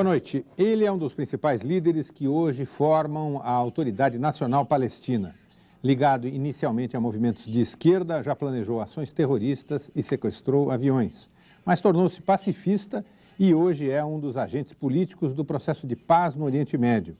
Boa noite. Ele é um dos principais líderes que hoje formam a Autoridade Nacional Palestina. Ligado inicialmente a movimentos de esquerda, já planejou ações terroristas e sequestrou aviões. Mas tornou-se pacifista e hoje é um dos agentes políticos do processo de paz no Oriente Médio.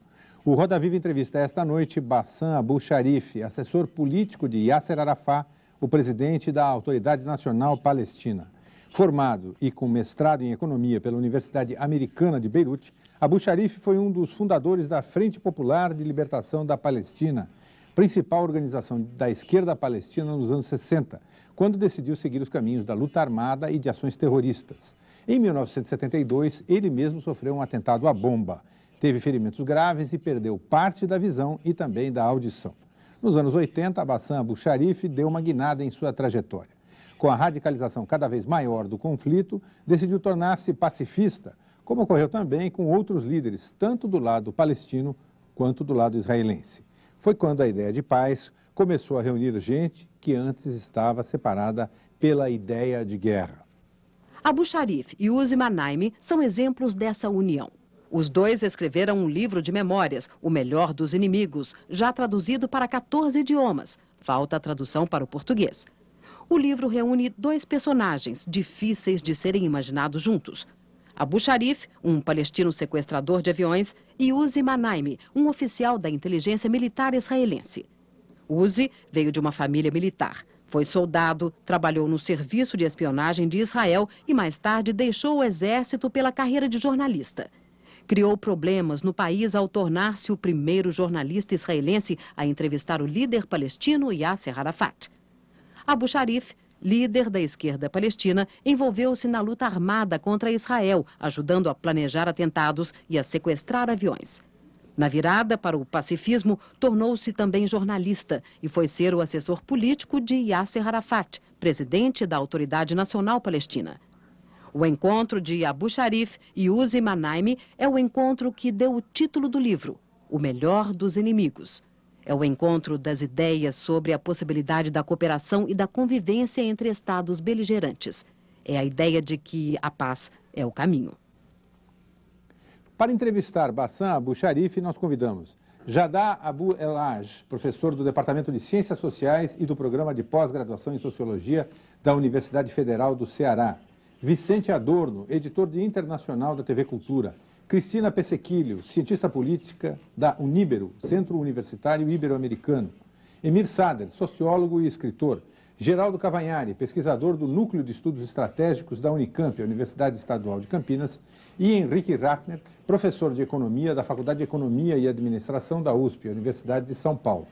O Roda Viva entrevista esta noite Bassan Abu-Sharif, assessor político de Yasser Arafat, o presidente da Autoridade Nacional Palestina. Formado e com mestrado em economia pela Universidade Americana de Beirute, Abu-Sharif foi um dos fundadores da Frente Popular de Libertação da Palestina, principal organização da esquerda palestina nos anos 60, quando decidiu seguir os caminhos da luta armada e de ações terroristas. Em 1972, ele mesmo sofreu um atentado à bomba. Teve ferimentos graves e perdeu parte da visão e também da audição. Nos anos 80, Bassan Abu-Sharif deu uma guinada em sua trajetória. Com a radicalização cada vez maior do conflito, decidiu tornar-se pacifista, como ocorreu também com outros líderes, tanto do lado palestino quanto do lado israelense. Foi quando a ideia de paz começou a reunir gente que antes estava separada pela ideia de guerra. Abu-Sharif e Uzi Manaimi são exemplos dessa união. Os dois escreveram um livro de memórias, O Melhor dos Inimigos, já traduzido para 14 idiomas. Falta a tradução para o português. O livro reúne dois personagens difíceis de serem imaginados juntos. Abu-Sharif, um palestino sequestrador de aviões, e Uzi Manaimi, um oficial da inteligência militar israelense. Uzi veio de uma família militar. Foi soldado, trabalhou no serviço de espionagem de Israel e mais tarde deixou o exército pela carreira de jornalista. Criou problemas no país ao tornar-se o primeiro jornalista israelense a entrevistar o líder palestino Yasser Arafat. Abu-Sharif, líder da esquerda palestina, envolveu-se na luta armada contra Israel, ajudando a planejar atentados e a sequestrar aviões. Na virada para o pacifismo, tornou-se também jornalista e foi ser o assessor político de Yasser Arafat, presidente da Autoridade Nacional Palestina. O encontro de Abu-Sharif e Uzi Manaimi é o encontro que deu o título do livro, O Melhor dos Inimigos. É o encontro das ideias sobre a possibilidade da cooperação e da convivência entre estados beligerantes. É a ideia de que a paz é o caminho. Para entrevistar Bassan Abu-Sharif, nós convidamos Jadá Abu Elhaj, professor do Departamento de Ciências Sociais e do Programa de Pós-Graduação em Sociologia da Universidade Federal do Ceará. Vicente Adorno, editor de Internacional da TV Cultura. Cristina Pessequilho, cientista política da Uníbero, Centro Universitário Ibero-Americano. Emir Sader, sociólogo e escritor. Geraldo Cavanhari, pesquisador do Núcleo de Estudos Estratégicos da Unicamp, a Universidade Estadual de Campinas. E Henrique Ratner, professor de Economia da Faculdade de Economia e Administração da USP, a Universidade de São Paulo.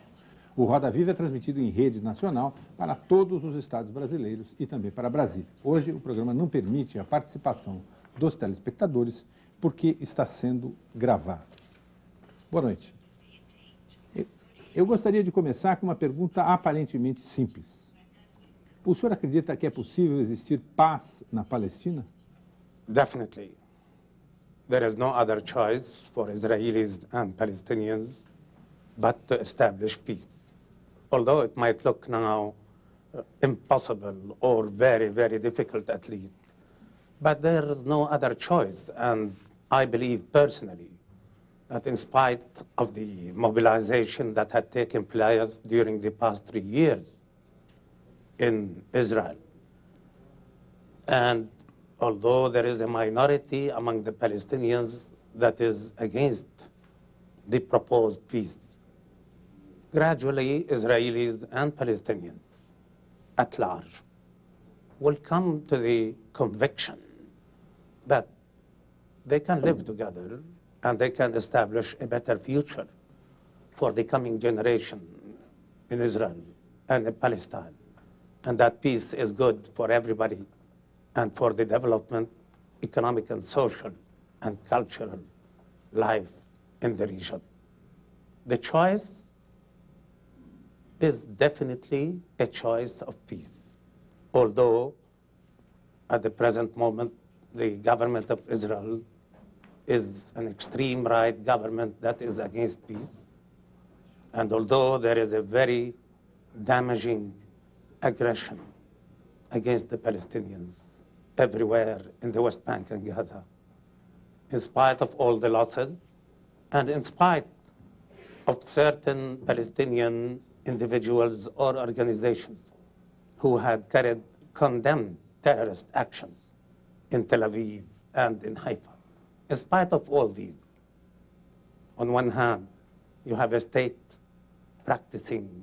O Roda Viva é transmitido em rede nacional para todos os estados brasileiros e também para Brasília. Hoje, o programa não permite a participação dos telespectadores, porque está sendo gravado. Boa noite. Eu gostaria de começar com uma pergunta aparentemente simples. O senhor acredita que é possível existir paz na Palestina? Definitely. There is no other choice for Israelis and Palestinians but to establish peace. Although it might look now impossible or very, very difficult at least, but there is no other choice. And I believe personally that in spite of the mobilization that had taken place during the past 3 years in Israel, and although there is a minority among the Palestinians that is against the proposed peace, gradually Israelis and Palestinians at large will come to the conviction that they can live together and they can establish a better future for the coming generation in Israel and in Palestine. And that peace is good for everybody and for the development, economic and social and cultural life in the region. The choice is definitely a choice of peace, although at the present moment the government of Israel is an extreme right government that is against peace. And although there is a very damaging aggression against the Palestinians everywhere in the West Bank and Gaza, in spite of all the losses, and in spite of certain Palestinian individuals or organizations who had condemned terrorist actions in Tel Aviv and in Haifa. In spite of all these, on one hand, you have a state practicing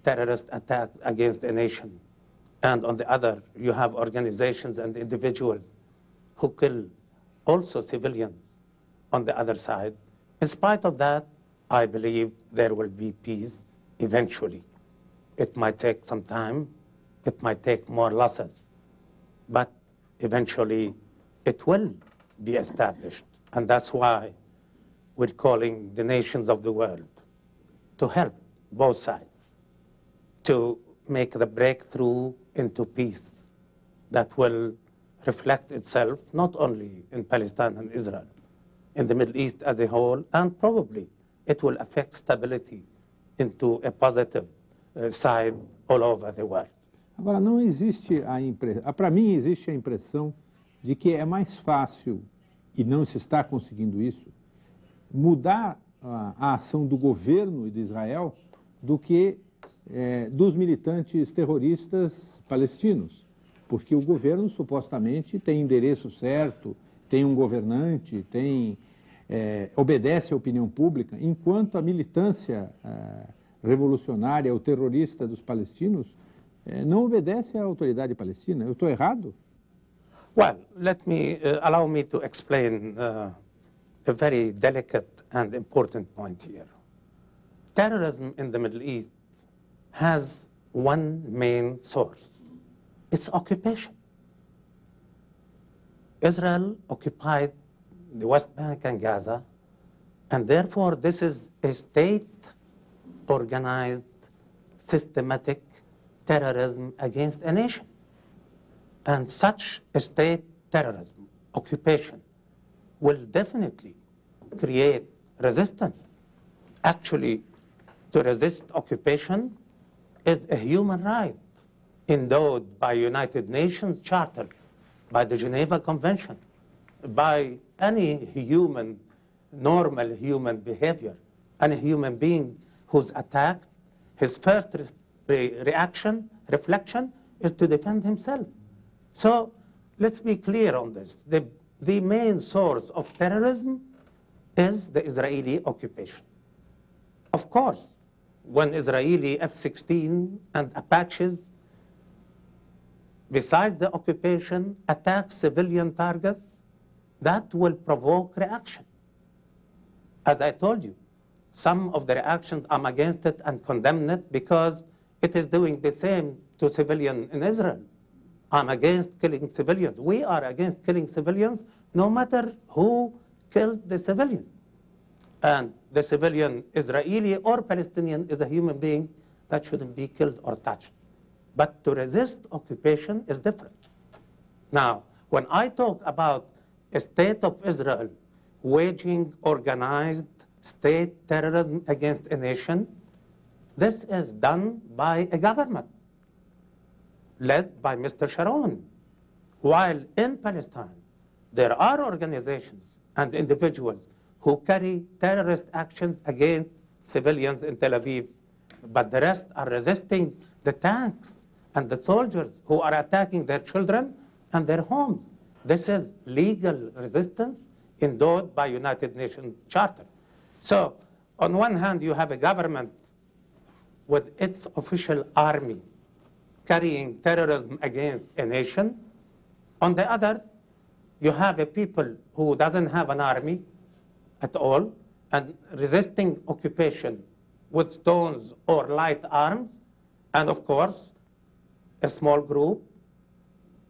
terrorist attacks against a nation, and on the other, you have organizations and individuals who kill also civilians on the other side. In spite of that, I believe there will be peace eventually. It might take some time, it might take more losses, but eventually it will be established. And that's why we're calling the nations of the world to help both sides to make the breakthrough into peace that will reflect itself not only in Palestine and Israel, in the Middle East as a whole, and probably it will affect stability into a positive side all over the world. Agora, não existe para mim existe a impressão de que é mais fácil, e não se está conseguindo isso, mudar a ação do governo de Israel do que dos militantes terroristas palestinos, porque o governo supostamente tem endereço certo, tem um governante, obedece à opinião pública, enquanto a militância revolucionária ou terrorista dos palestinos não obedece à autoridade palestina. Eu estou errado? Well, allow me to explain a very delicate and important point here. Terrorism in the Middle East has one main source. It's occupation. Israel occupied the West Bank and Gaza, and therefore this is a state-organized, systematic terrorism against a nation. And such a state terrorism, occupation, will definitely create resistance. Actually, to resist occupation is a human right endowed by United Nations Charter, by the Geneva Convention, by any normal human behavior. Any human being who's attacked, his first reflection is to defend himself. So let's be clear on this. The main source of terrorism is the Israeli occupation. Of course, when Israeli F-16 and Apaches, besides the occupation, attack civilian targets, that will provoke reaction. As I told you, some of the reactions, I'm against it and condemn it because it is doing the same to civilians in Israel. I'm against killing civilians. We are against killing civilians no matter who killed the civilian. And the civilian, Israeli or Palestinian, is a human being that shouldn't be killed or touched. But to resist occupation is different. Now, when I talk about a state of Israel waging organized state terrorism against a nation, this is done by a government led by Mr. Sharon. While in Palestine, there are organizations and individuals who carry terrorist actions against civilians in Tel Aviv, but the rest are resisting the tanks and the soldiers who are attacking their children and their homes. This is legal resistance endowed by United Nations Charter. So on one hand, you have a government with its official army carrying terrorism against a nation. On the other, you have a people who doesn't have an army at all and resisting occupation with stones or light arms, and of course, a small group,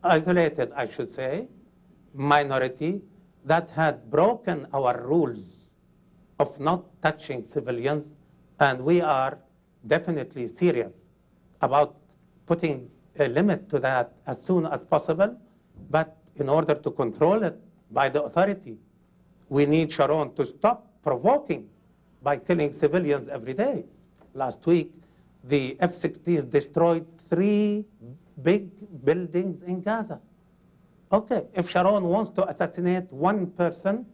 isolated, I should say, minority, that had broken our rules of not touching civilians, and we are definitely serious about putting a limit to that as soon as possible. But in order to control it by the authority, we need Sharon to stop provoking by killing civilians every day. Last week, the F-16s destroyed 3 big buildings in Gaza. Okay, if Sharon wants to assassinate one person,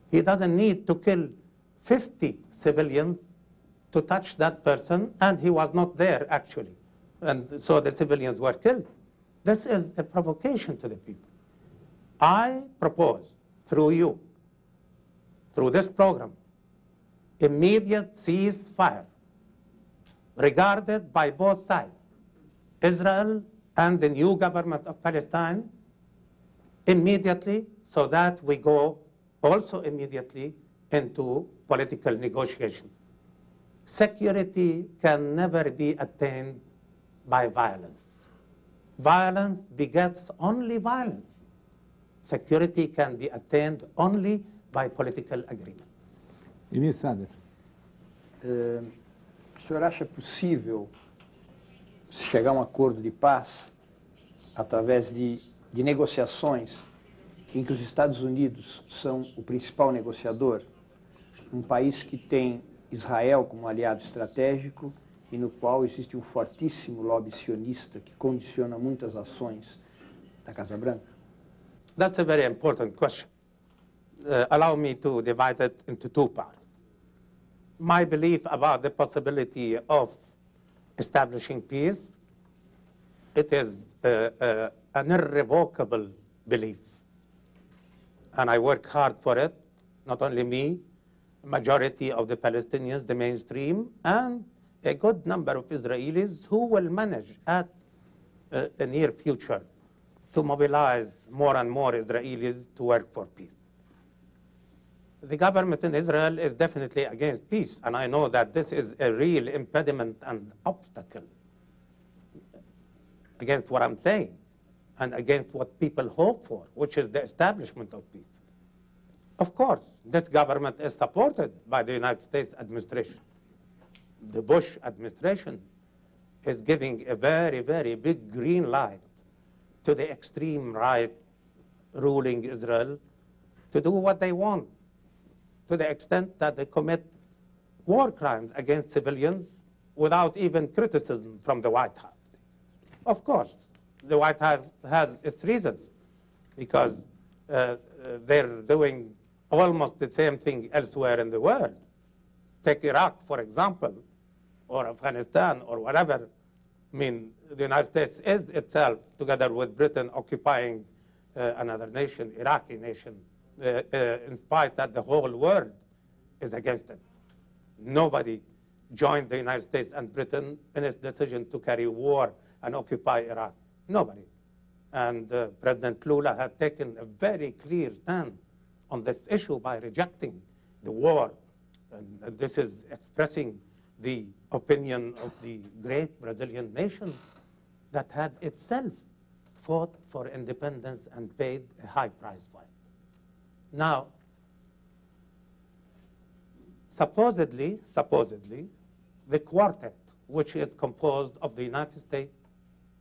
He doesn't need to kill 50 civilians to touch that person, and he was not there, actually. And so the civilians were killed. This is a provocation to the people. I propose, through you, through this program, immediate ceasefire, regarded by both sides, Israel and the new government of Palestine, immediately, so that we go also immediately into political negotiations. Security can never be attained by violence. Violence begets only violence. Security can be attained only by political agreement. Emir Sader. O senhor acha possível chegar a um acordo de paz através de negociações em que os Estados Unidos são o principal negociador? Um país que tem Israel como aliado estratégico e no qual existe um fortíssimo lobby sionista que condiciona muitas ações da Casa Branca? That's a very important question. Allow me to divide it into two parts. My belief about the possibility of establishing peace, it is an irrevocable belief. And I work hard for it, not only me, majority of the Palestinians, the mainstream, and a good number of Israelis who will manage at the near future to mobilize more and more Israelis to work for peace. The government in Israel is definitely against peace, and I know that this is a real impediment and obstacle against what I'm saying and against what people hope for, which is the establishment of peace. Of course, this government is supported by the United States administration. The Bush administration is giving a very, very big green light to the extreme right ruling Israel to do what they want, to the extent that they commit war crimes against civilians without even criticism from the White House. Of course, the White House has its reasons, because they're doing almost the same thing elsewhere in the world. Take Iraq, for example, or Afghanistan, or whatever. I mean, the United States is itself, together with Britain, occupying another nation, Iraqi nation, in spite that the whole world is against it. Nobody joined the United States and Britain in its decision to carry war and occupy Iraq. Nobody. And President Lula had taken a very clear stand on this issue by rejecting the war. And this is expressing the opinion of the great Brazilian nation that had itself fought for independence and paid a high price for it. Now, supposedly, the quartet, which is composed of the United States,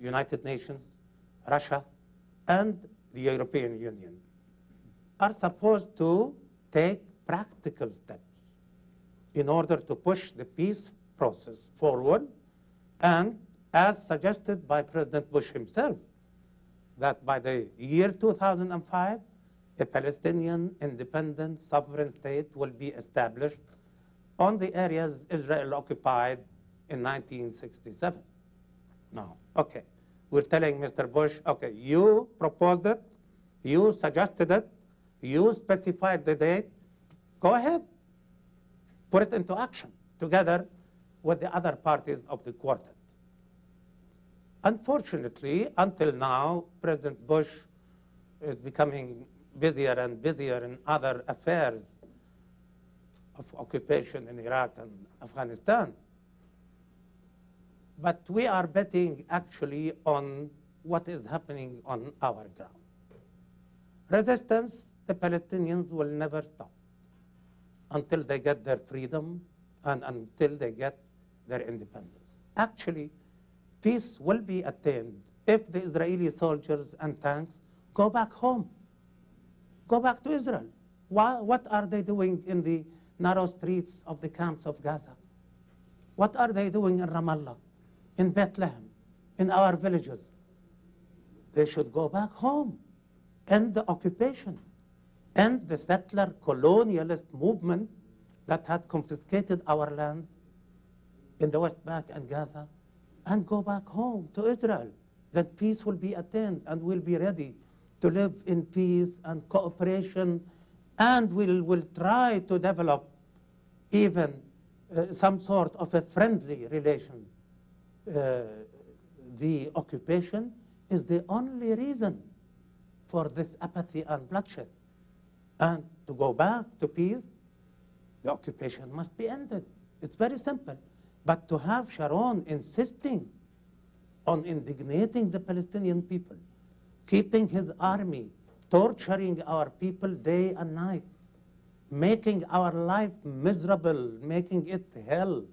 United Nations, Russia, and the European Union, are supposed to take practical steps in order to push the peace process forward, and as suggested by President Bush himself, that by the year 2005, a Palestinian independent sovereign state will be established on the areas Israel occupied in 1967. Now, okay, we're telling Mr. Bush, okay, you proposed it, you suggested it, you specified the date, go ahead, put it into action together with the other parties of the quartet. Unfortunately, until now, President Bush is becoming busier and busier in other affairs of occupation in Iraq and Afghanistan. But we are betting actually on what is happening on our ground. Resistance, the Palestinians will never stop until they get their freedom and until they get their independence. Actually, peace will be attained if the Israeli soldiers and tanks go back home, go back to Israel. What are they doing in the narrow streets of the camps of Gaza? What are they doing in Ramallah, in Bethlehem, in our villages? They should go back home, end the occupation, end the settler colonialist movement that had confiscated our land in the West Bank and Gaza, and go back home to Israel. Then peace will be attained, and we'll be ready to live in peace and cooperation, and we'll try to develop even some sort of a friendly relation. The occupation is the only reason for this apathy and bloodshed. And to go back to peace, the occupation must be ended. It's very simple. But to have Sharon insisting on indignating the Palestinian people, keeping his army, torturing our people day and night, making our life miserable, making it hell,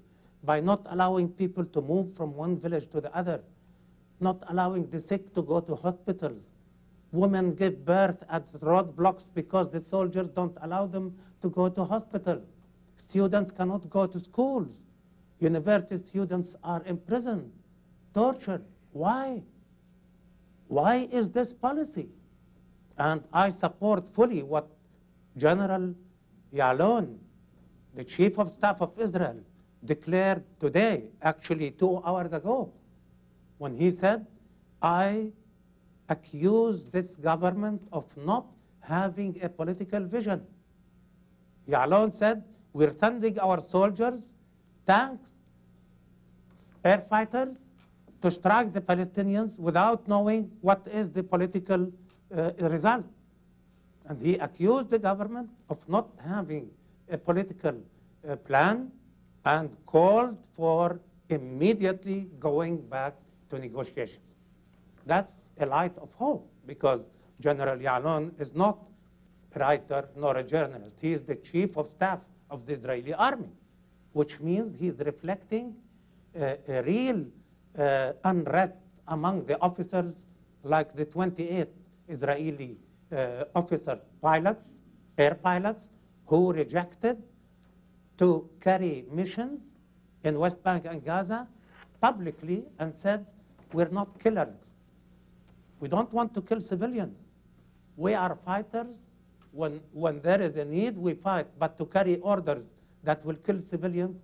by not allowing people to move from one village to the other, not allowing the sick to go to hospitals. Women give birth at roadblocks because the soldiers don't allow them to go to hospitals. Students cannot go to schools. University students are imprisoned, tortured. Why? Why is this policy? And I support fully what General Yalon, the Chief of Staff of Israel, declared today, actually 2 hours ago, when he said, I accuse this government of not having a political vision. Yalon said, we're sending our soldiers, tanks, air fighters, to strike the Palestinians without knowing what is the political result. And he accused the government of not having a political plan and called for immediately going back to negotiations. That's a light of hope, because General Yalon is not a writer nor a journalist. He is the chief of staff of the Israeli army, which means he's reflecting a real unrest among the officers, like the 28 Israeli officer pilots, air pilots, who rejected to carry missions in West Bank and Gaza publicly and said, we're not killers. We don't want to kill civilians. We are fighters. When there is a need, we fight. But to carry orders that will kill civilians,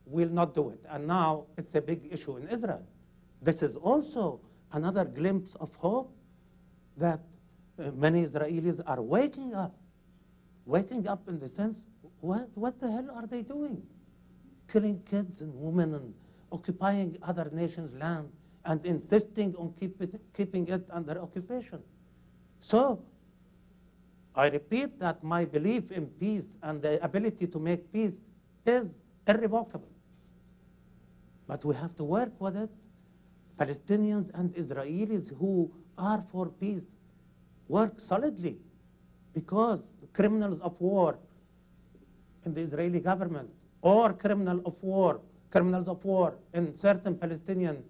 we'll not do it. And now it's a big issue in Israel. This is also another glimpse of hope that many Israelis are waking up in the sense, what the hell are they doing? Killing kids and women and occupying other nations' land and insisting on keeping it under occupation. So I repeat that my belief in peace and the ability to make peace is irrevocable. But we have to work with it. Palestinians and Israelis who are for peace work solidly, because criminals of war in the Israeli government or criminals of war in certain Palestinian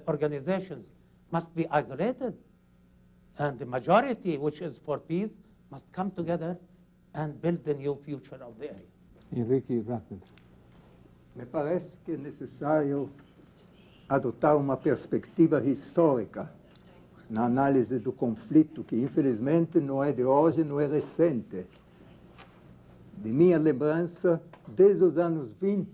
organizations must be isolated. And the majority, which is for peace, must come together and build the new future of the area. Henrique Ratner. Me parece que é necessário adotar uma perspectiva histórica na análise do conflito, que infelizmente não é de hoje, não é recente. De minha lembrança, desde os anos 20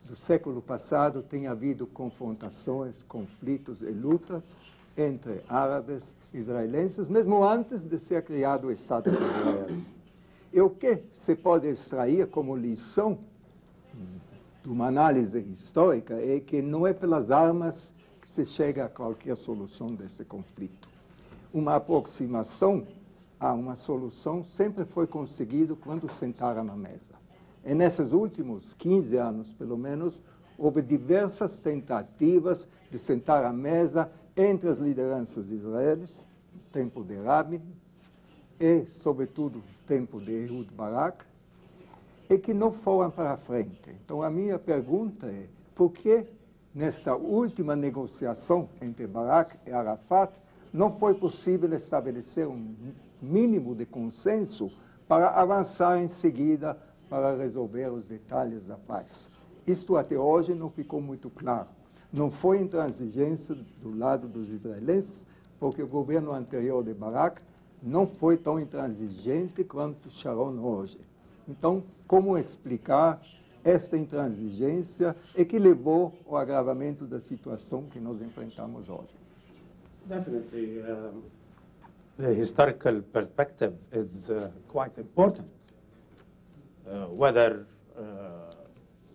do século passado, tem havido confrontações, conflitos e lutas entre árabes e israelenses, mesmo antes de ser criado o Estado de Israel. E o que se pode extrair como lição de uma análise histórica é que não é pelas armas que se chega a qualquer solução desse conflito. Uma aproximação a uma solução sempre foi conseguido quando sentaram na mesa. E nesses últimos 15 anos, pelo menos, houve diversas tentativas de sentar à mesa entre as lideranças de Israel, no tempo de Rabin, e, sobretudo, no tempo de Ehud Barak, e que não foram para frente. Então, a minha pergunta é, por que nessa última negociação entre Barak e Arafat não foi possível estabelecer um mínimo de consenso para avançar em seguida para resolver os detalhes da paz? Isto até hoje não ficou muito claro. Não foi intransigência do lado dos israelenses, porque o governo anterior de Barak não foi tão intransigente quanto Sharon hoje. Então, como explicar esta intransigência e que levou ao agravamento da situação que nós enfrentamos hoje? Definitely, the historical perspective is quite important. Whether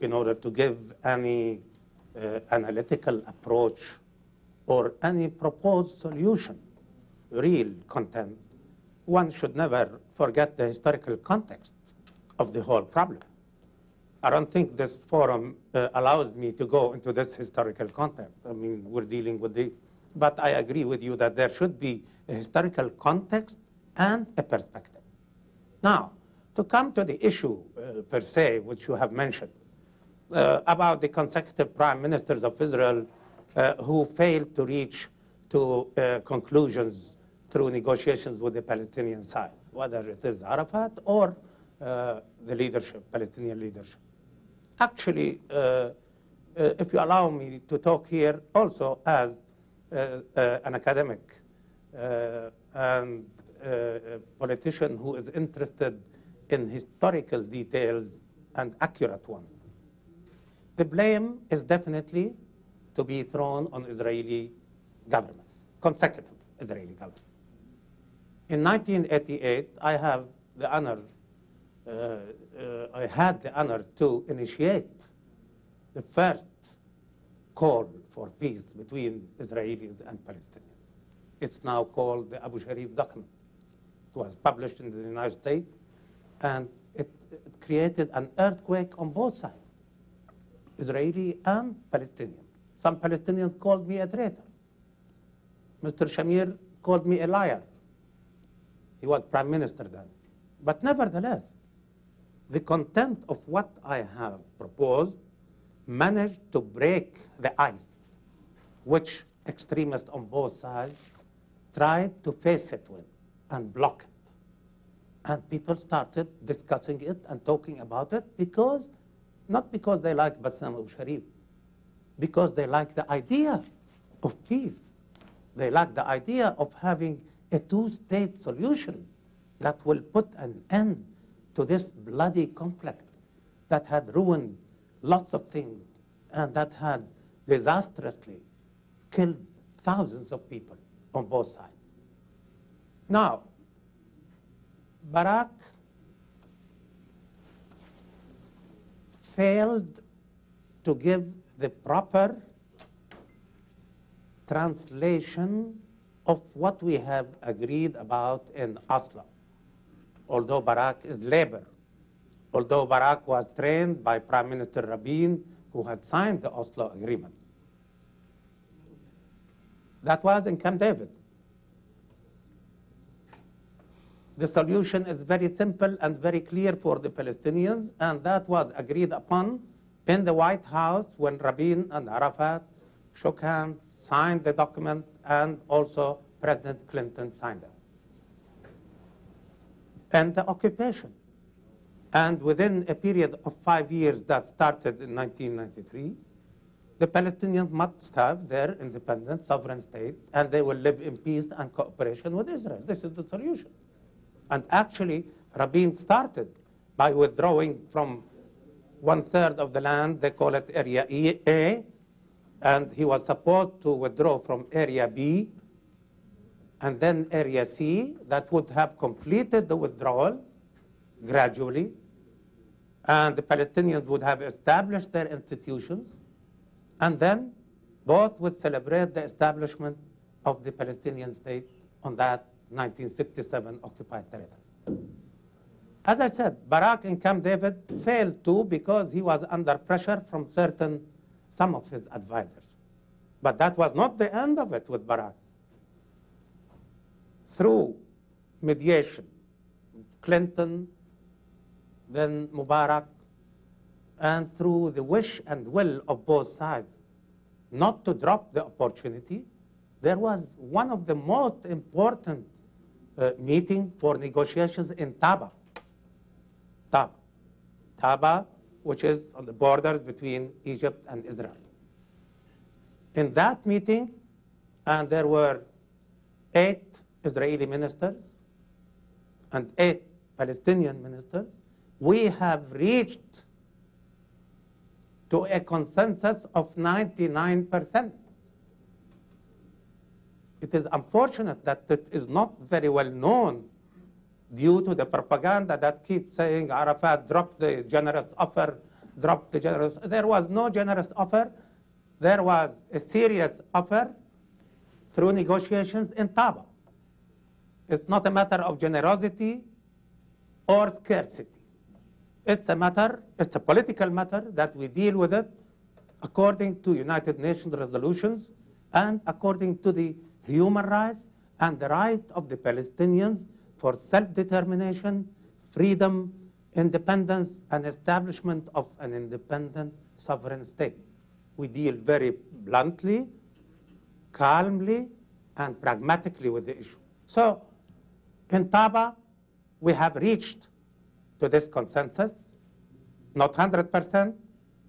in order to give any analytical approach or any proposed solution, real content, one should never forget the historical context of the whole problem. I don't think this forum allows me to go into this historical context. I mean, we're dealing with but I agree with you that there should be a historical context and a perspective. Now, to come to the issue per se, which you have mentioned, about the consecutive prime ministers of Israel who failed to reach to conclusions through negotiations with the Palestinian side, whether it is Arafat or the leadership, Palestinian leadership. Actually, if you allow me to talk here also as an academic and a politician who is interested in historical details and accurate ones, the blame is definitely to be thrown on Israeli governments, consecutive Israeli governments. In 1988, I had the honor to initiate the first call for peace between Israelis and Palestinians. It's now called the Abu-Sharif document. It was published in the United States, and it created an earthquake on both sides, Israeli and Palestinian. Some Palestinians called me a traitor. Mr. Shamir called me a liar. He was prime minister then. But nevertheless, the content of what I have proposed managed to break the ice, which extremists on both sides tried to face it with and block it. And people started discussing it and talking about it not because they like Bassan Abu-Sharif, because they like the idea of peace. They like the idea of having a two-state solution that will put an end to this bloody conflict that had ruined lots of things and that had disastrously killed thousands of people on both sides. Now, Barak failed to give the proper translation of what we have agreed about in Oslo. Although Barak is labor, although Barak was trained by Prime Minister Rabin, who had signed the Oslo Agreement. That was in Camp David. The solution is very simple and very clear for the Palestinians, and that was agreed upon in the White House when Rabin and Arafat shook hands, signed the document, and also President Clinton signed it. And the occupation. And within a period of 5 years that started in 1993, the Palestinians must have their independent sovereign state, and they will live in peace and cooperation with Israel. This is the solution. And actually, Rabin started by withdrawing from 1/3 of the land, they call it Area A, and he was supposed to withdraw from Area B, and then Area C, that would have completed the withdrawal gradually, and the Palestinians would have established their institutions, and then both would celebrate the establishment of the Palestinian state on that 1967 occupied territory. As I said, Barak in Camp David failed too because he was under pressure from some of his advisors. But that was not the end of it with Barak. Through mediation, Clinton, then Mubarak, and through the wish and will of both sides not to drop the opportunity, there was one of the most important meetings for negotiations in Taba. Taba, which is on the borders between Egypt and Israel. In that meeting, and there were 8 Israeli ministers, and 8 Palestinian ministers, we have reached to a consensus of 99%. It is unfortunate that it is not very well known due to the propaganda that keeps saying Arafat dropped the generous offer, dropped the generous. There was no generous offer. There was a serious offer through negotiations in Taba. It's not a matter of generosity or scarcity. It's a political matter that we deal with it according to United Nations resolutions and according to the human rights and the right of the Palestinians for self-determination, freedom, independence, and establishment of an independent sovereign state. We deal very bluntly, calmly, and pragmatically with the issue. So, in Taba, we have reached to this consensus, not 100%,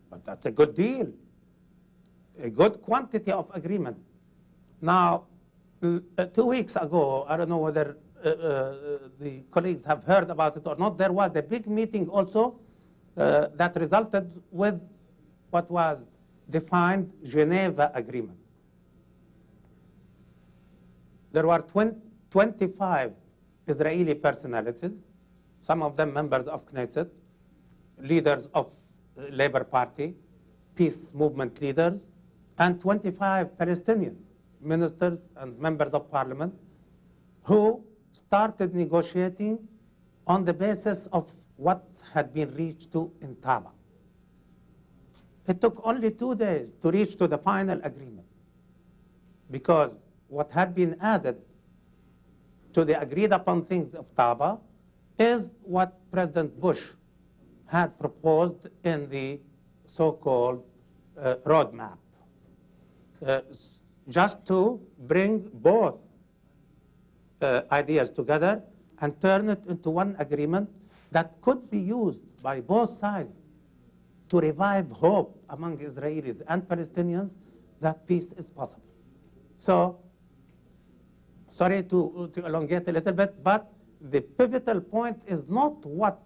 but that's a good deal, a good quantity of agreement. Now, 2 weeks ago, I don't know whether the colleagues have heard about it or not, there was a big meeting also that resulted with what was defined Geneva Agreement. There were 25 Israeli personalities, some of them members of Knesset, leaders of Labour Party, peace movement leaders, and 25 Palestinians, ministers and members of parliament, who started negotiating on the basis of what had been reached to in Taba. It took only 2 days to reach to the final agreement, because what had been added to the agreed upon things of Taba is what President Bush had proposed in the so-called roadmap, just to bring both ideas together and turn it into one agreement that could be used by both sides to revive hope among Israelis and Palestinians that peace is possible. So, sorry to elongate a little bit, but the pivotal point is not what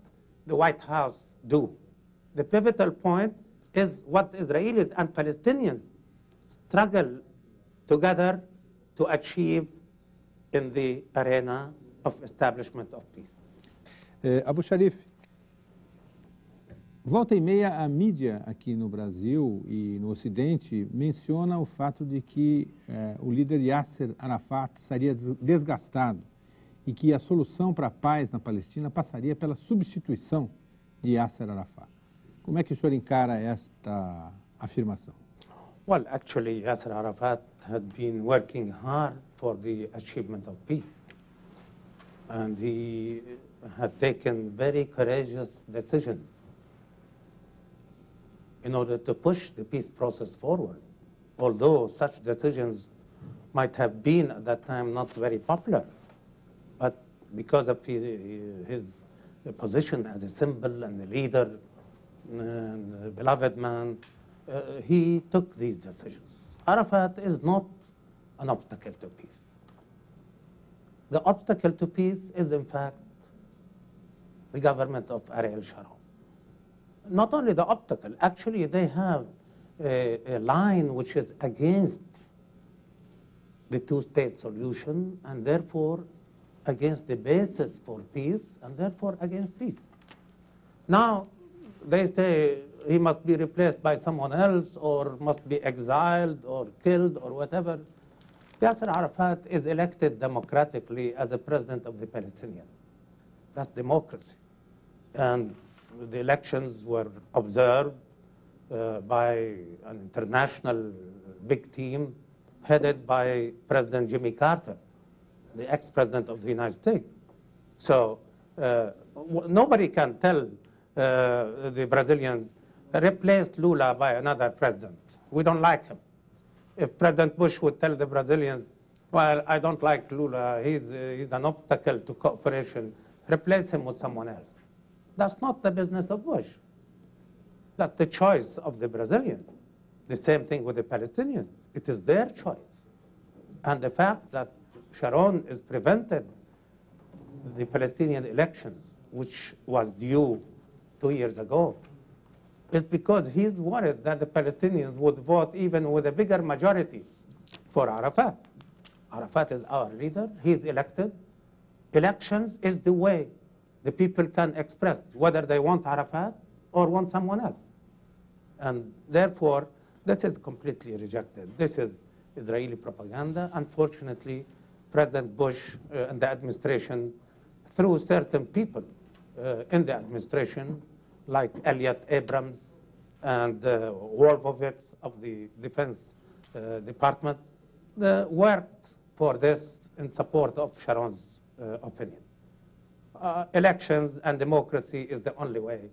the White House do. The pivotal point is what Israelis and Palestinians struggle together to achieve in the arena of establishment of peace. Abu-Sharif, volta e meia a mídia aqui no Brasil e no Ocidente menciona o fato de que o líder Yasser Arafat estaria desgastado e que a solução para a paz na Palestina passaria pela substituição de Yasser Arafat. Como é que o senhor encara esta afirmação? Well, actually, Yasser Arafat had been working hard for the achievement of peace. And he had taken very courageous decisions in order to push the peace process forward, although such decisions might have been at that time not very popular. But because of his position as a symbol and a leader and a beloved man, he took these decisions. Arafat is not an obstacle to peace. The obstacle to peace is, in fact, the government of Ariel Sharon. Not only the obstacle, actually they have a line which is against the two-state solution and therefore against the basis for peace and therefore against peace. Now, they say he must be replaced by someone else or must be exiled or killed or whatever. Yasser Arafat is elected democratically as the president of the Palestinians. That's democracy. And the elections were observed by an international big team headed by President Jimmy Carter, the ex-president of the United States. So nobody can tell the Brazilians, replaced Lula by another president. We don't like him. If President Bush would tell the Brazilians, well, I don't like Lula, he's an obstacle to cooperation, replace him with someone else. That's not the business of Bush. That's the choice of the Brazilians. The same thing with the Palestinians. It is their choice. And the fact that Sharon is prevented the Palestinian election, which was due 2 years ago, is because he's worried that the Palestinians would vote even with a bigger majority for Arafat. Arafat is our leader. He's elected. Elections is the way the people can express whether they want Arafat or want someone else. And therefore, this is completely rejected. This is Israeli propaganda. Unfortunately, President Bush and the administration, through certain people in the administration, like Elliot Abrams and Wolfowitz of the Defense Department, worked for this in support of Sharon's opinion. Elections and democracy is the only way.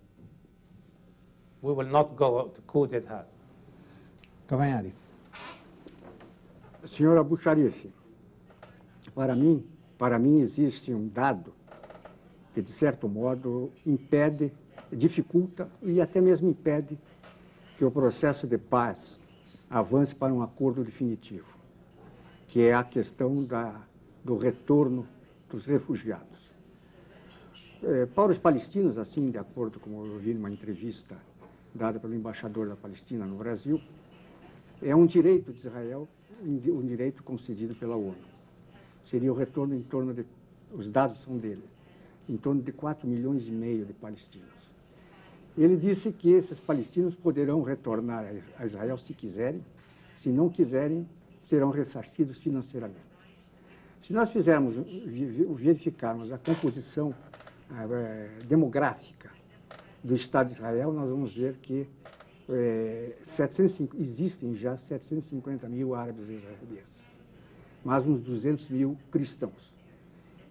We will not go to coup d'etat. Cavanhari. Senhor Abu-Sharif, para mim existe dado que, de certo modo, impede, dificulta e até mesmo impede que o processo de paz avance para acordo definitivo, que é a questão do retorno dos refugiados. Para os palestinos, assim, de acordo com eu vi numa entrevista dada pelo embaixador da Palestina no Brasil, é direito de Israel, direito concedido pela ONU. Seria o retorno em torno de, os dados são dele, em torno de 4,5 milhões de palestinos. Ele disse que esses palestinos poderão retornar a Israel se quiserem, se não quiserem, serão ressarcidos financeiramente. Se nós verificarmos a composição demográfica do Estado de Israel, nós vamos ver que existem já 750 mil árabes israelenses, mais uns 200 mil cristãos.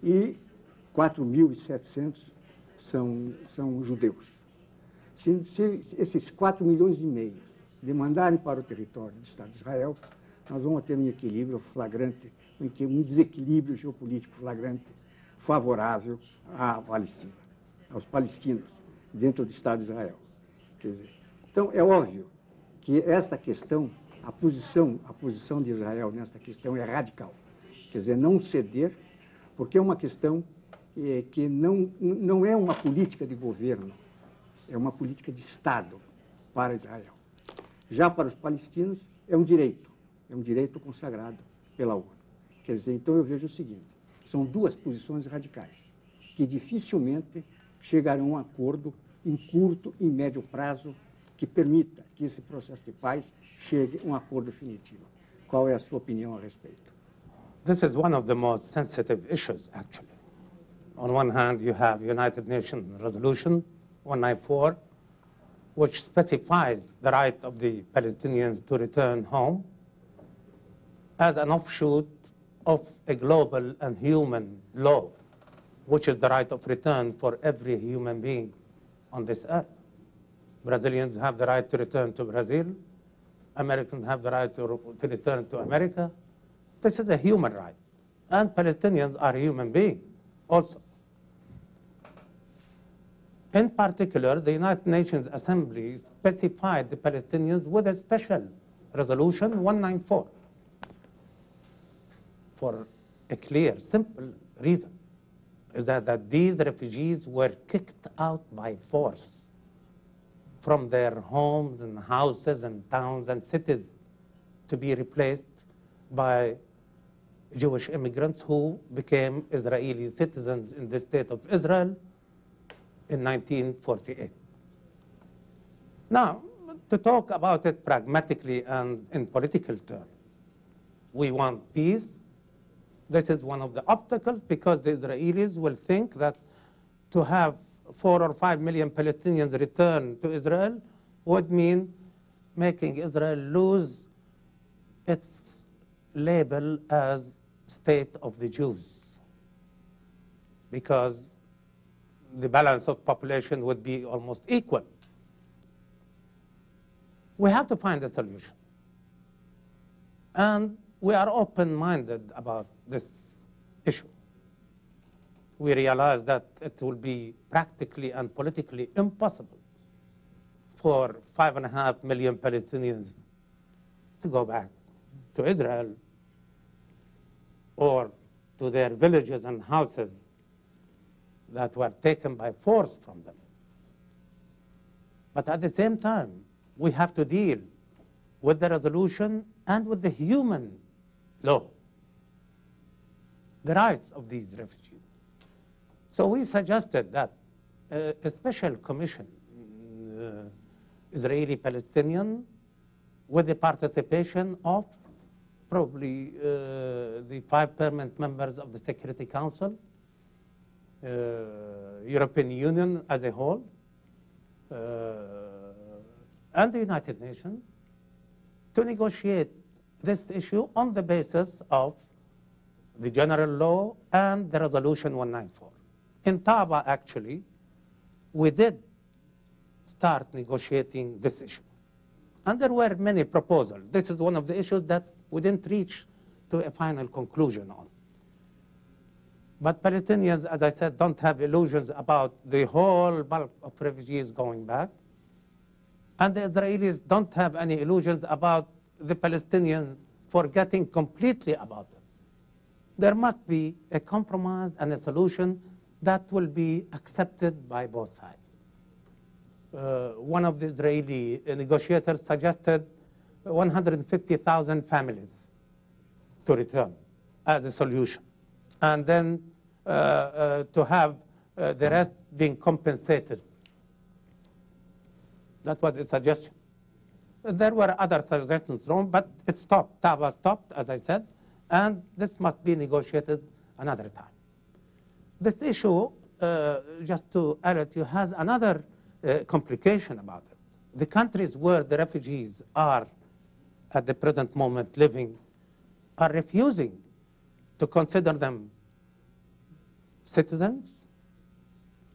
E 4.700 são judeus. Se esses 4,5 milhões demandarem para o território do Estado de Israel, nós vamos ter um equilíbrio flagrante, um desequilíbrio geopolítico flagrante, favorável à Palestina, aos palestinos, dentro do Estado de Israel. Quer dizer, então, é óbvio que esta questão, a posição de Israel nesta questão é radical. Quer dizer, não ceder, porque é uma questão que não é uma política de governo, é uma política de Estado para Israel. Já para os palestinos, é um direito consagrado pela ONU. Quer dizer, então eu vejo o seguinte, são duas posições radicais, que dificilmente chegarão a um acordo em curto e médio prazo que permita que esse processo de paz chegue a um acordo definitivo. Qual é a sua opinião a respeito? This is one of the most sensitive issues, actually. On one hand, you have United Nations Resolution 194, which specifies the right of the Palestinians to return home as an offshoot of a global and human law, which is the right of return for every human being on this earth. Brazilians have the right to return to Brazil. Americans have the right to return to America. This is a human right. And Palestinians are human beings also. In particular, the United Nations Assembly specified the Palestinians with a special resolution 194 for a clear, simple reason, is that these refugees were kicked out by force from their homes and houses and towns and cities to be replaced by Jewish immigrants who became Israeli citizens in the state of Israel in 1948. Now, to talk about it pragmatically and in political terms, we want peace. This is one of the obstacles because the Israelis will think that to have 4 or 5 million Palestinians return to Israel would mean making Israel lose its label as state of the Jews, because the balance of population would be almost equal. We have to find a solution. And we are open-minded about this issue. We realize that it will be practically and politically impossible for 5.5 million Palestinians to go back to Israel or to their villages and houses that were taken by force from them. But at the same time, we have to deal with the resolution and with the human law, the rights of these refugees. So we suggested that a special commission, Israeli-Palestinian, with the participation of probably the 5 permanent members of the Security Council, European Union as a whole, and the United Nations, to negotiate this issue on the basis of the general law and the resolution 194. In Taba, actually, we did start negotiating this issue. And there were many proposals. This is one of the issues that we didn't reach to a final conclusion on. But Palestinians, as I said, don't have illusions about the whole bulk of refugees going back. And the Israelis don't have any illusions about the Palestinians forgetting completely about it. There must be a compromise and a solution that will be accepted by both sides. One of the Israeli negotiators suggested 150,000 families to return as a solution, and then to have the rest being compensated. That was a suggestion. There were other suggestions wrong, but it stopped. Taba stopped, as I said, and this must be negotiated another time. This issue, just to alert you, has another complication about it. The countries where the refugees are at the present moment living are refusing to consider them citizens,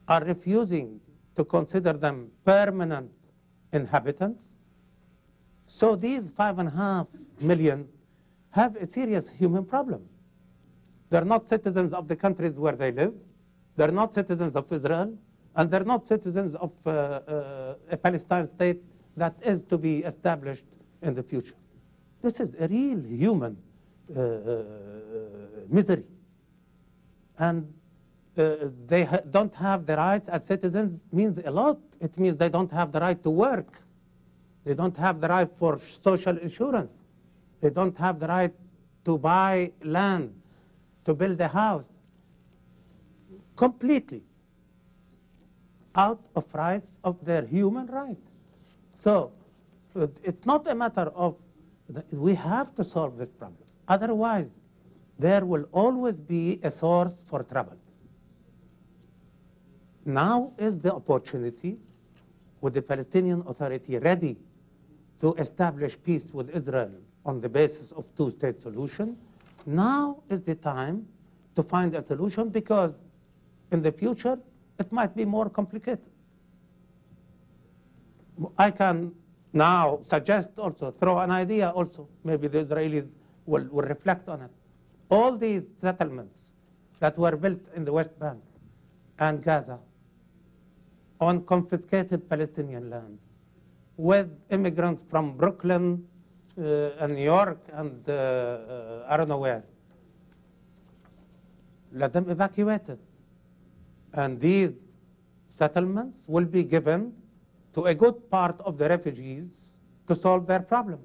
are refusing to consider them permanent inhabitants. So these 5.5 million have a serious human problem. They're not citizens of the countries where they live. They're not citizens of Israel. And they're not citizens of a Palestine state that is to be established in the future. This is a real human misery. And they don't have the rights as citizens means a lot. It means they don't have the right to work. They don't have the right for social insurance. They don't have the right to buy land, to build a house. Completely out of rights of their human right. So it's not a matter of, we have to solve this problem. Otherwise, there will always be a source for trouble. Now is the opportunity, with the Palestinian Authority ready to establish peace with Israel on the basis of two-state solution. Now is the time to find a solution, because in the future, it might be more complicated. I can now suggest also, throw an idea also, maybe the Israelis will reflect on it. All these settlements that were built in the West Bank and Gaza on confiscated Palestinian land, with immigrants from Brooklyn and New York and I don't know where, let them evacuate it. And these settlements will be given to a good part of the refugees to solve their problem.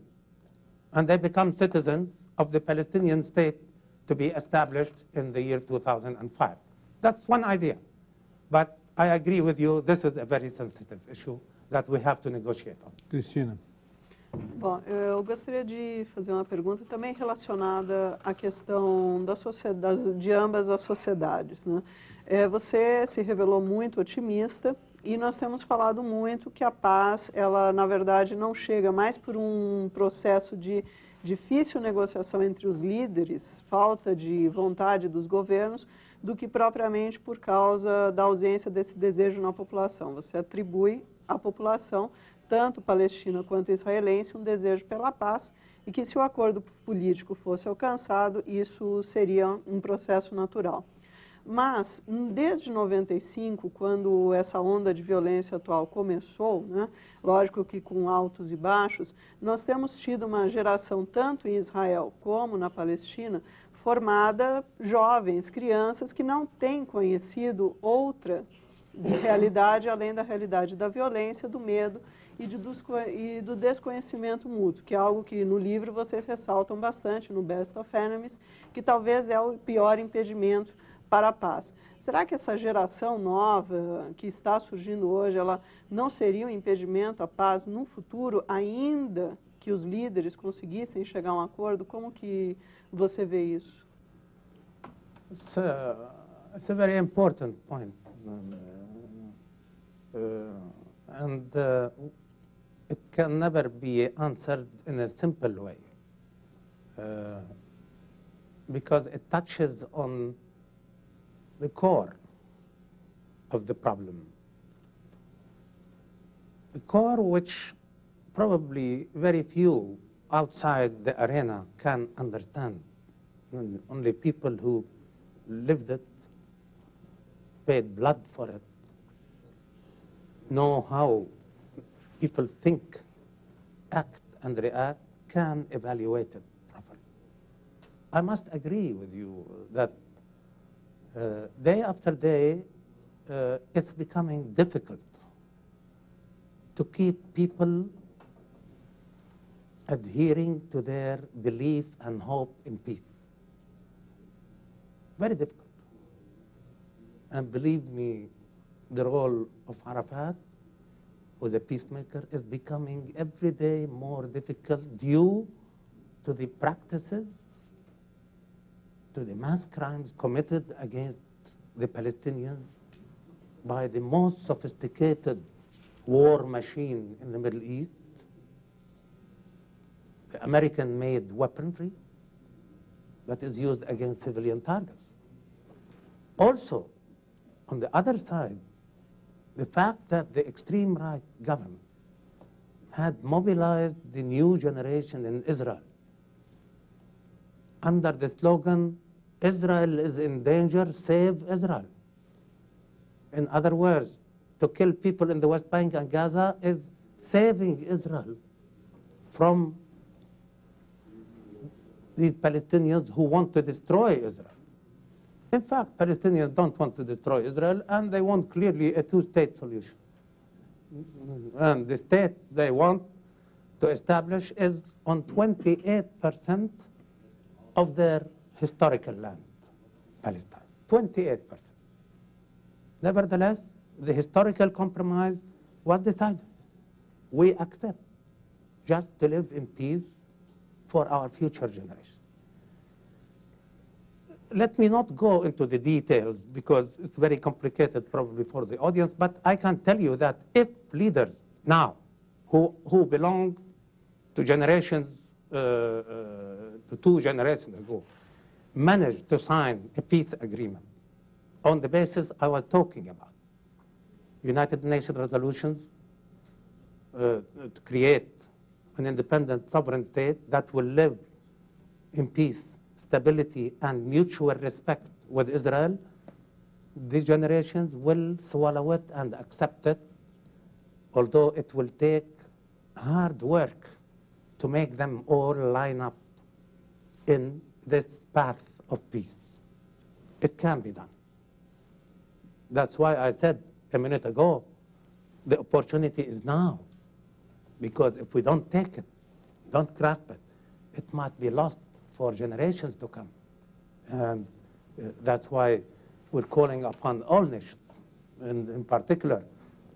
And they become citizens of the Palestinian state to be established in the year 2005. That's one idea. But I agree with you, this is a very sensitive issue that we have to negotiate on. Cristina. Bom, eu gostaria de fazer uma pergunta também relacionada à questão da sociedade, de ambas as sociedades, né? Você se revelou muito otimista e nós temos falado muito que a paz, ela na verdade não chega mais por um processo de difícil negociação entre os líderes, falta de vontade dos governos, do que propriamente por causa da ausência desse desejo na população. Você atribui à população, tanto palestina quanto israelense, um desejo pela paz, e que se o acordo político fosse alcançado, isso seria um processo natural. Mas, desde 95, quando essa onda de violência atual começou, né, lógico que com altos e baixos, nós temos tido uma geração, tanto em Israel como na Palestina, formada jovens, crianças que não têm conhecido outra realidade além da realidade da violência, do medo e do desconhecimento mútuo, que é algo que no livro vocês ressaltam bastante, no Best of Enemies, que talvez é o pior impedimento para a paz. Será que essa geração nova que está surgindo hoje, ela não seria um impedimento à paz no futuro, ainda que os líderes conseguissem chegar a um acordo? Como que você vê isso? It's a very important point. It can never be answered in a simple way because it touches on the core of the problem. The core which probably very few outside the arena can understand. Only people who lived it, paid blood for it, know how people think, act, and react, can evaluate it properly. I must agree with you that day after day, it's becoming difficult to keep people adhering to their belief and hope in peace. Very difficult. And believe me, the role of Arafat as a peacemaker is becoming every day more difficult due to the practices, to the mass crimes committed against the Palestinians by the most sophisticated war machine in the Middle East, the American-made weaponry that is used against civilian targets. Also, on the other side, the fact that the extreme right government had mobilized the new generation in Israel under the slogan, Israel is in danger, save Israel. In other words, to kill people in the West Bank and Gaza is saving Israel from these Palestinians who want to destroy Israel. In fact, Palestinians don't want to destroy Israel, and they want clearly a two-state solution. And the state they want to establish is on 28% of their historical land, Palestine, 28%. Nevertheless, the historical compromise was decided. We accept just to live in peace for our future generation. Let me not go into the details because it's very complicated probably for the audience, but I can tell you that if leaders now who belong to generations, to 2 generations ago, managed to sign a peace agreement on the basis I was talking about, United Nations resolutions to create an independent sovereign state that will live in peace, stability, and mutual respect with Israel, these generations will swallow it and accept it, although it will take hard work to make them all line up in this path of peace. It can be done. That's why I said a minute ago, the opportunity is now, because if we don't take it, don't grasp it, it might be lost for generations to come. And that's why we're calling upon all nations, and in particular,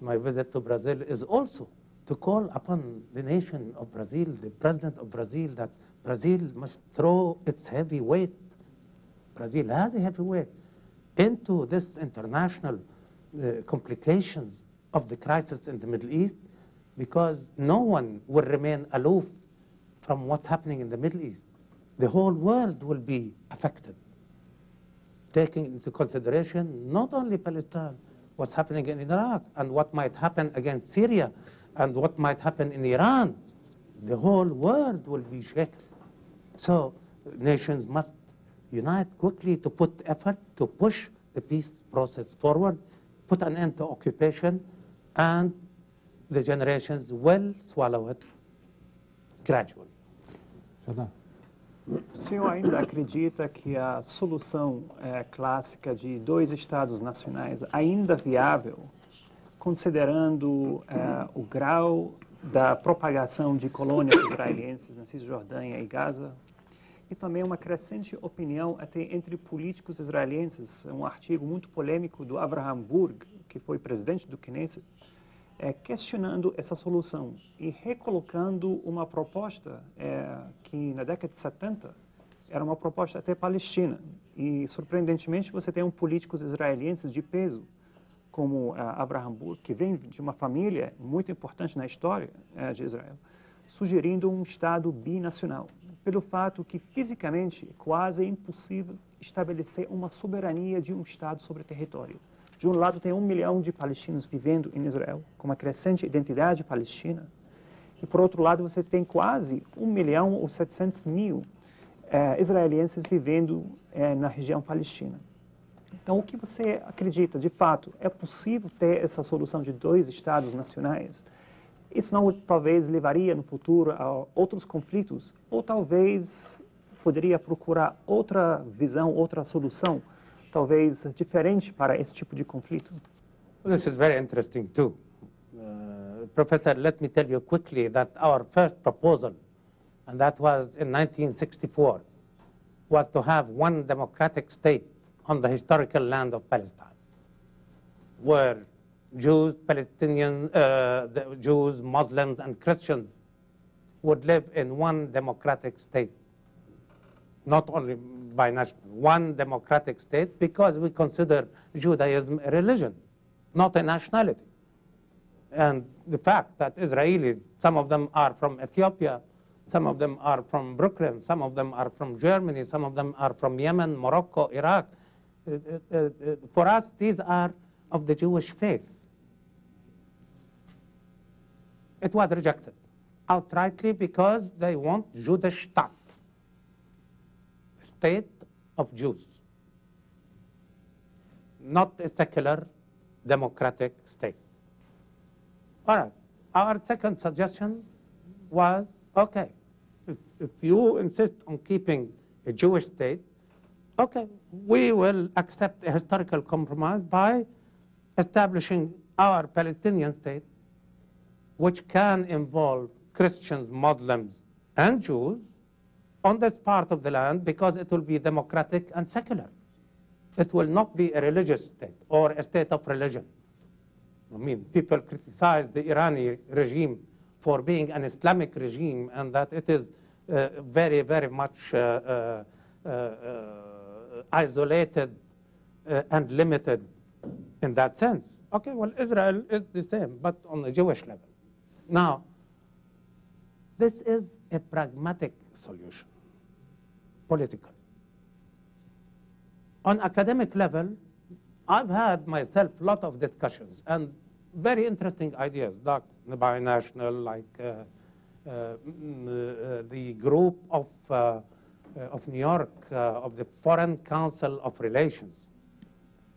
my visit to Brazil is also to call upon the nation of Brazil, the president of Brazil, that Brazil must throw its heavy weight, Brazil has a heavy weight, into this international complications of the crisis in the Middle East, because no one will remain aloof from what's happening in the Middle East. The whole world will be affected, taking into consideration not only Palestine, what's happening in Iraq, and what might happen against Syria, and what might happen in Iran. The whole world will be shaken. So nations must unite quickly to put effort to push the peace process forward, put an end to occupation, and the generations will swallow it gradually. O senhor ainda acredita que a solução clássica de dois Estados nacionais ainda é viável, considerando o grau da propagação de colônias israelenses na Cisjordânia e Gaza, e também uma crescente opinião até entre políticos israelenses, um artigo muito polêmico do Avraham Burg, que foi presidente do Knesset, questionando essa solução e recolocando uma proposta que na década de 70 era uma proposta até palestina. E, surpreendentemente, você tem políticos israelenses de peso, como Avraham Burg, que vem de uma família muito importante na história de Israel, sugerindo um Estado binacional, pelo fato que fisicamente é quase impossível estabelecer uma soberania de um Estado sobre o território. De um lado, tem 1 milhão de palestinos vivendo em Israel, com uma crescente identidade palestina. E, por outro lado, você tem quase 1.700.000 israelenses vivendo na região palestina. Então, o que você acredita, de fato, é possível ter essa solução de dois Estados nacionais? Isso não talvez levaria no futuro a outros conflitos? Ou talvez poderia procurar outra visão, outra solução, talvez diferente para esse tipo de conflito? Well, this is very interesting too. Professor, let me tell you quickly that our first proposal, and that was in 1964, was to have one democratic state on the historical land of Palestine, where Jews, Palestinians, Jews, Muslims, and Christians would live in one democratic state, not only by national, one democratic state, because we consider Judaism a religion, not a nationality. And the fact that Israelis, some of them are from Ethiopia, some of them are from Brooklyn, some of them are from Germany, some of them are from Yemen, Morocco, Iraq. For us, these are of the Jewish faith. It was rejected outrightly because they want Jüdisch Staat, state of Jews, not a secular democratic state. All right, our second suggestion was, okay, if you insist on keeping a Jewish state, okay, we will accept a historical compromise by establishing our Palestinian state, which can involve Christians, Muslims, and Jews on this part of the land, because it will be democratic and secular. It will not be a religious state or a state of religion. I mean, people criticize the Irani regime for being an Islamic regime and that it is very, very much isolated and limited in that sense. Okay, well, Israel is the same, but on a Jewish level. Now, this is a pragmatic solution, political. On academic level, I've had myself a lot of discussions and very interesting ideas, like the binational, like the group of New York, of the Foreign Council of Relations,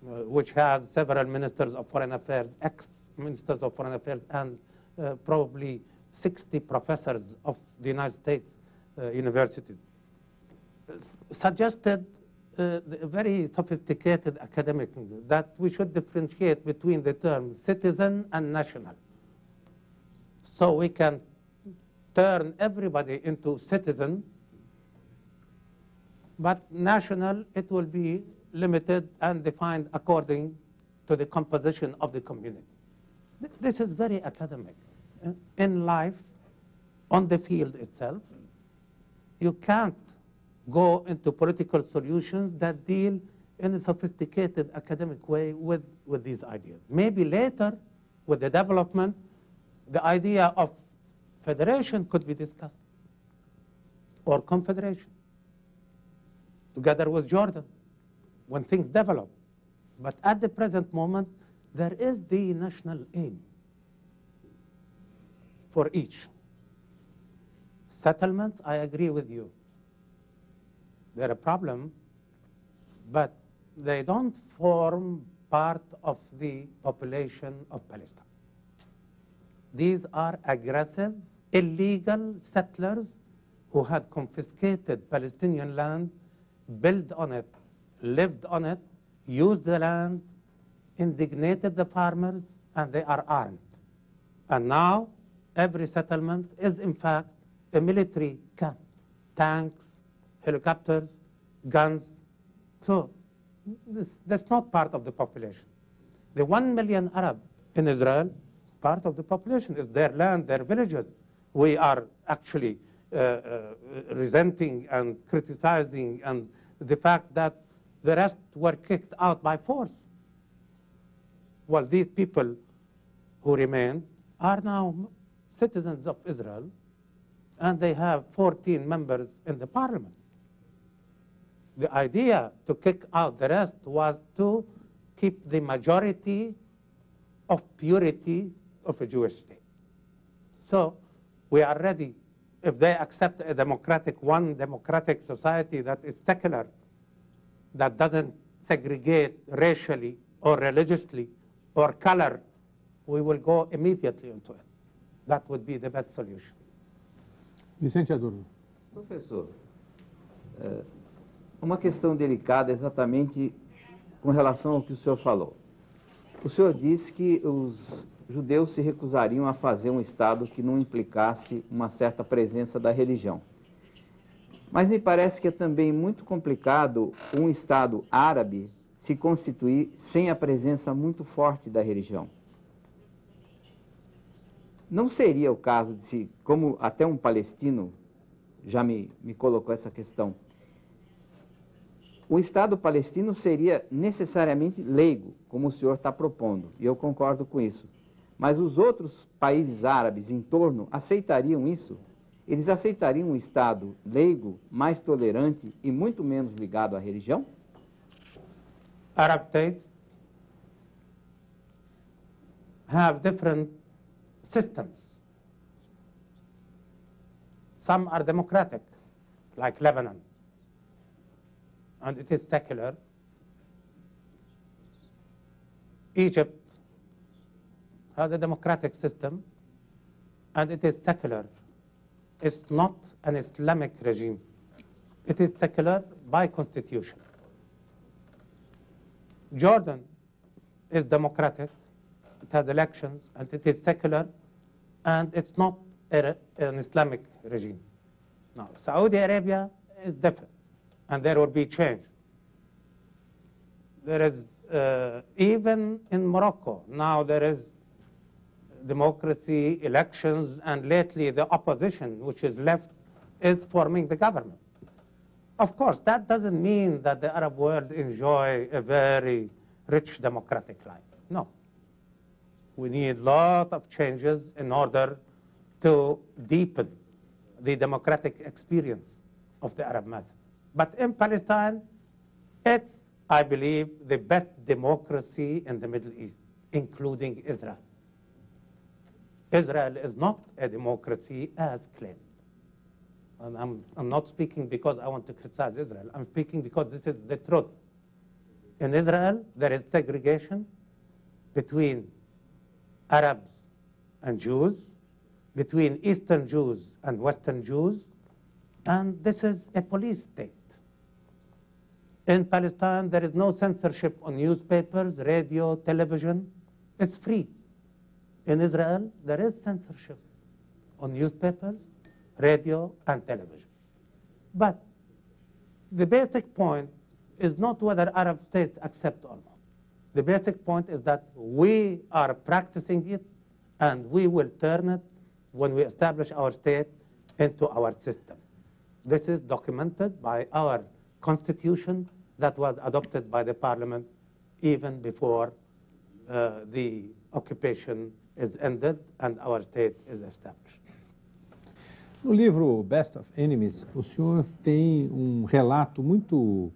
which has several ministers of foreign affairs, ex-ministers of foreign affairs, and probably 60 professors of the United States universities, suggested a very sophisticated academic thing, that we should differentiate between the terms citizen and national. So we can turn everybody into citizen, but national, it will be limited and defined according to the composition of the community. This is very academic. In life, on the field itself, you can't go into political solutions that deal in a sophisticated academic way with these ideas. Maybe later, with the development, the idea of federation could be discussed, or confederation, together with Jordan, when things develop. But at the present moment, there is the national aim for each. Settlements, I agree with you. They're a problem, but they don't form part of the population of Palestine. These are aggressive, illegal settlers who had confiscated Palestinian land, built on it, lived on it, used the land, indignated the farmers, and they are armed. And now every settlement is in fact a military camp. Tanks, helicopters, guns. So that's not part of the population. The 1 million Arab in Israel, part of the population, is their land, their villages. We are actually resenting and criticizing and the fact that the rest were kicked out by force. Well, these people who remain are now citizens of Israel, and they have 14 members in the parliament. The idea to kick out the rest was to keep the majority of purity of a Jewish state. So we are ready, if they accept a democratic society that is secular, that doesn't segregate racially or religiously or color, we will go immediately into it. That would be the best solution. Vicente Adorno. Professor, uma questão delicada exatamente com relação ao que o senhor falou. O senhor disse que os judeus se recusariam a fazer um Estado que não implicasse uma certa presença da religião. Mas me parece que é também muito complicado um Estado árabe se constituir sem a presença muito forte da religião. Não seria o caso de se, como até um palestino já me colocou essa questão, o Estado palestino seria necessariamente leigo, como o senhor está propondo, e eu concordo com isso. Mas os outros países árabes em torno aceitariam isso? Eles aceitariam um Estado leigo, mais tolerante e muito menos ligado à religião? Arab states have different systems. Some are democratic, like Lebanon, and it is secular. Egypt has a democratic system, and it is secular. It's not an Islamic regime. It is secular by constitution. Jordan is democratic, it has elections, and it is secular, and it's not an Islamic regime. Now, Saudi Arabia is different, and there will be change. There is, even in Morocco, now there is democracy, elections, and lately the opposition, which is left, is forming the government. Of course, that doesn't mean that the Arab world enjoy a very rich democratic life. No. We need a lot of changes in order to deepen the democratic experience of the Arab masses. But in Palestine, it's, I believe, the best democracy in the Middle East, including Israel. Israel is not a democracy as claimed. And I'm not speaking because I want to criticize Israel. I'm speaking because this is the truth. In Israel, there is segregation between Arabs and Jews, between Eastern Jews and Western Jews, and this is a police state. In Palestine, there is no censorship on newspapers, radio, television. It's free. In Israel, there is censorship on newspapers, radio, and television. But the basic point is not whether Arab states accept or not. The basic point is that we are practicing it, and we will turn it, when we establish our state, into our system. This is documented by our constitution that was adopted by the parliament even before the occupation is ended and our state is established. No livro Best of Enemies, o senhor tem um relato muito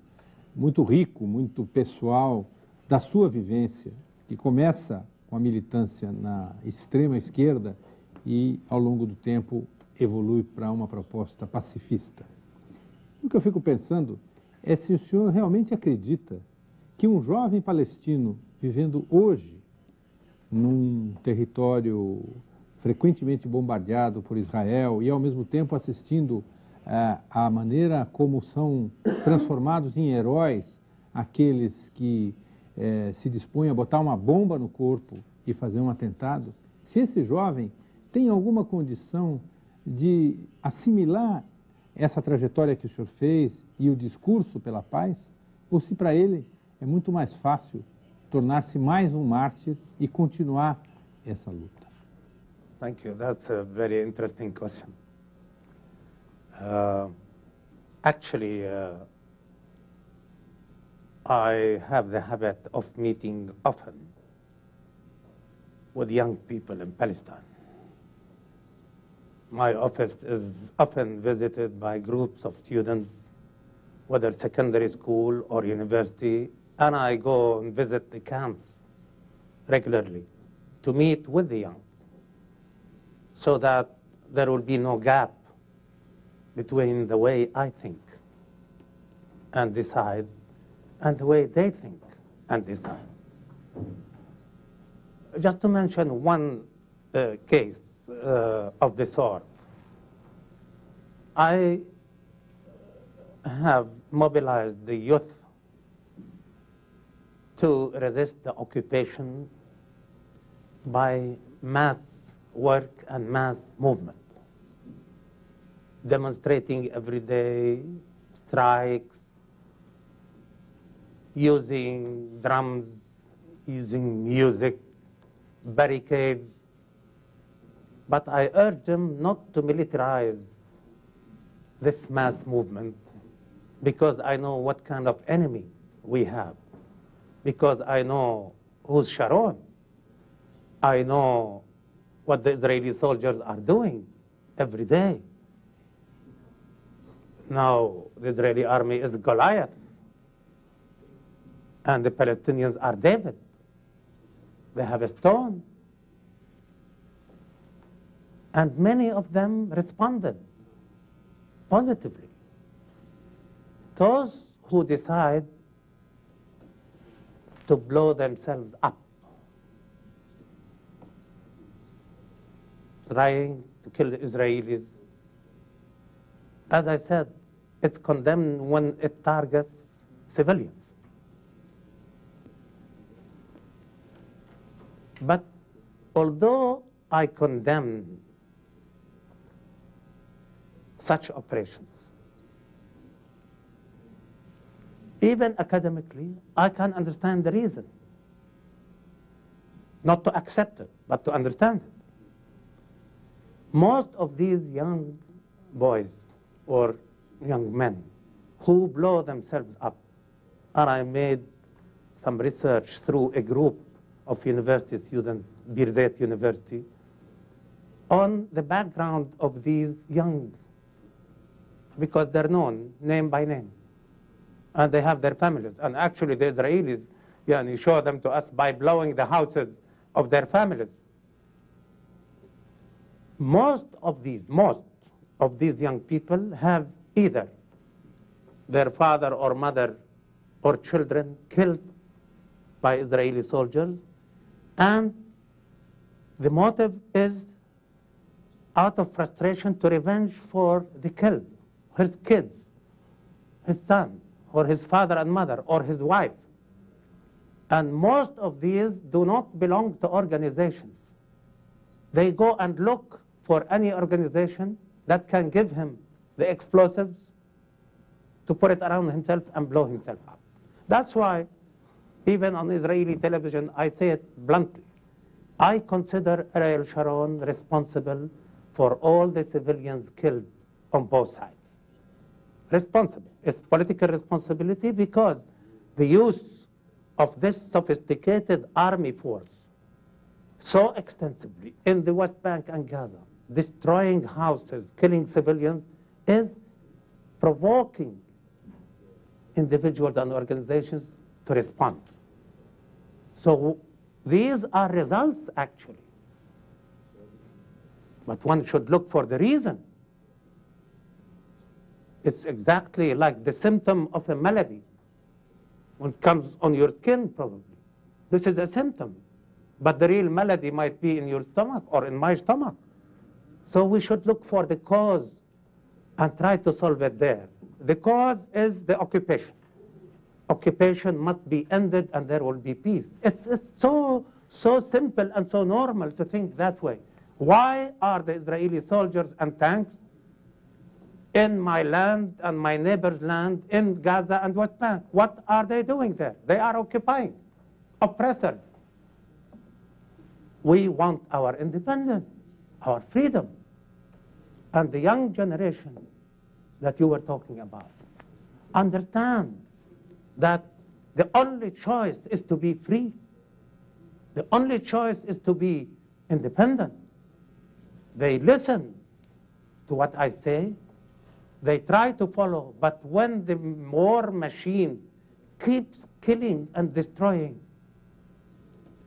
rico, muito pessoal da sua vivência, que começa com a militância na extrema esquerda e, ao longo do tempo, evolui para uma proposta pacifista. O que eu fico pensando é se o senhor realmente acredita que um jovem palestino vivendo hoje num território frequentemente bombardeado por Israel e, ao mesmo tempo, assistindo a maneira como são transformados em heróis aqueles que se dispõem a botar uma bomba no corpo e fazer um atentado, se esse jovem tem alguma condição de assimilar essa trajetória que o senhor fez e o discurso pela paz, ou se para ele é muito mais fácil tornar-se mais um mártir e continuar essa luta? Thank you. That's a very interesting question. Actually, I have the habit of meeting often with young people in Palestine. My office is often visited by groups of students, whether secondary school or university, and I go and visit the camps regularly to meet with the young, so that there will be no gap between the way I think and decide and the way they think and decide. Just to mention one case of the sort, I have mobilized the youth to resist the occupation by mass work and mass movement, demonstrating every day, strikes, using drums, using music, barricades. But I urge them not to militarize this mass movement, because I know what kind of enemy we have, because I know who's Sharon. I know what the Israeli soldiers are doing every day. Now, the Israeli army is Goliath, and the Palestinians are David. They have a stone. And many of them responded positively. Those who decide to blow themselves up, trying to kill the Israelis, as I said, it's condemned when it targets civilians. But although I condemn such operations, even academically, I can understand the reason. Not to accept it, but to understand it. Most of these young boys or young men who blow themselves up, and I made some research through a group of university students, Birzeit University, on the background of these young, because they're known name by name, and they have their families. And actually the Israelis show them to us by blowing the houses of their families. Most of these young people have either their father or mother or children killed by Israeli soldiers, and the motive is out of frustration to revenge for the killed, his kids, his son, or his father and mother, or his wife. And most of these do not belong to organizations. They go and look for any organization that can give him the explosives to put it around himself and blow himself up. That's why, even on Israeli television, I say it bluntly, I consider Ariel Sharon responsible for all the civilians killed on both sides. Responsible. It's political responsibility, because the use of this sophisticated army force so extensively in the West Bank and Gaza, destroying houses, killing civilians, is provoking individuals and organizations to respond. So these are results, actually. But one should look for the reason. It's exactly like the symptom of a malady. When it comes on your skin, probably. This is a symptom. But the real malady might be in your stomach or in my stomach. So we should look for the cause and try to solve it there. The cause is the occupation. Occupation must be ended and there will be peace. It's so simple and so normal to think that way. Why are the Israeli soldiers and tanks in my land and my neighbor's land in Gaza and West Bank? What are they doing there? They are occupying, oppressors. We want our independence, our freedom. And the young generation that you were talking about understand that the only choice is to be free. The only choice is to be independent. They listen to what I say. They try to follow. But when the war machine keeps killing and destroying,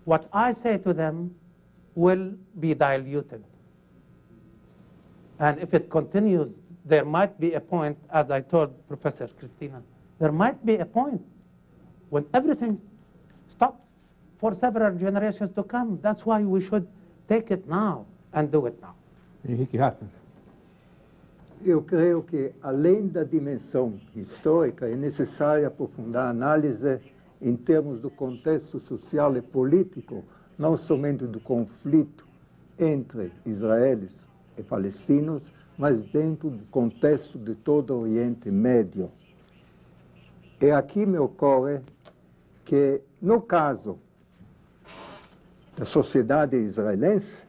what I say to them will be diluted. And if it continues, there might be a point, as I told Professor Christina, there might be a point when everything stops for several generations to come. That's why we should take it now and do it now. Henrique Hartmann. Eu creio que, além da dimensão histórica, é necessário aprofundar a análise em termos do contexto social e político, não somente do conflito entre israelenses e palestinos, mas dentro do contexto de todo o Oriente Médio. E aqui me ocorre que, no caso da sociedade israelense,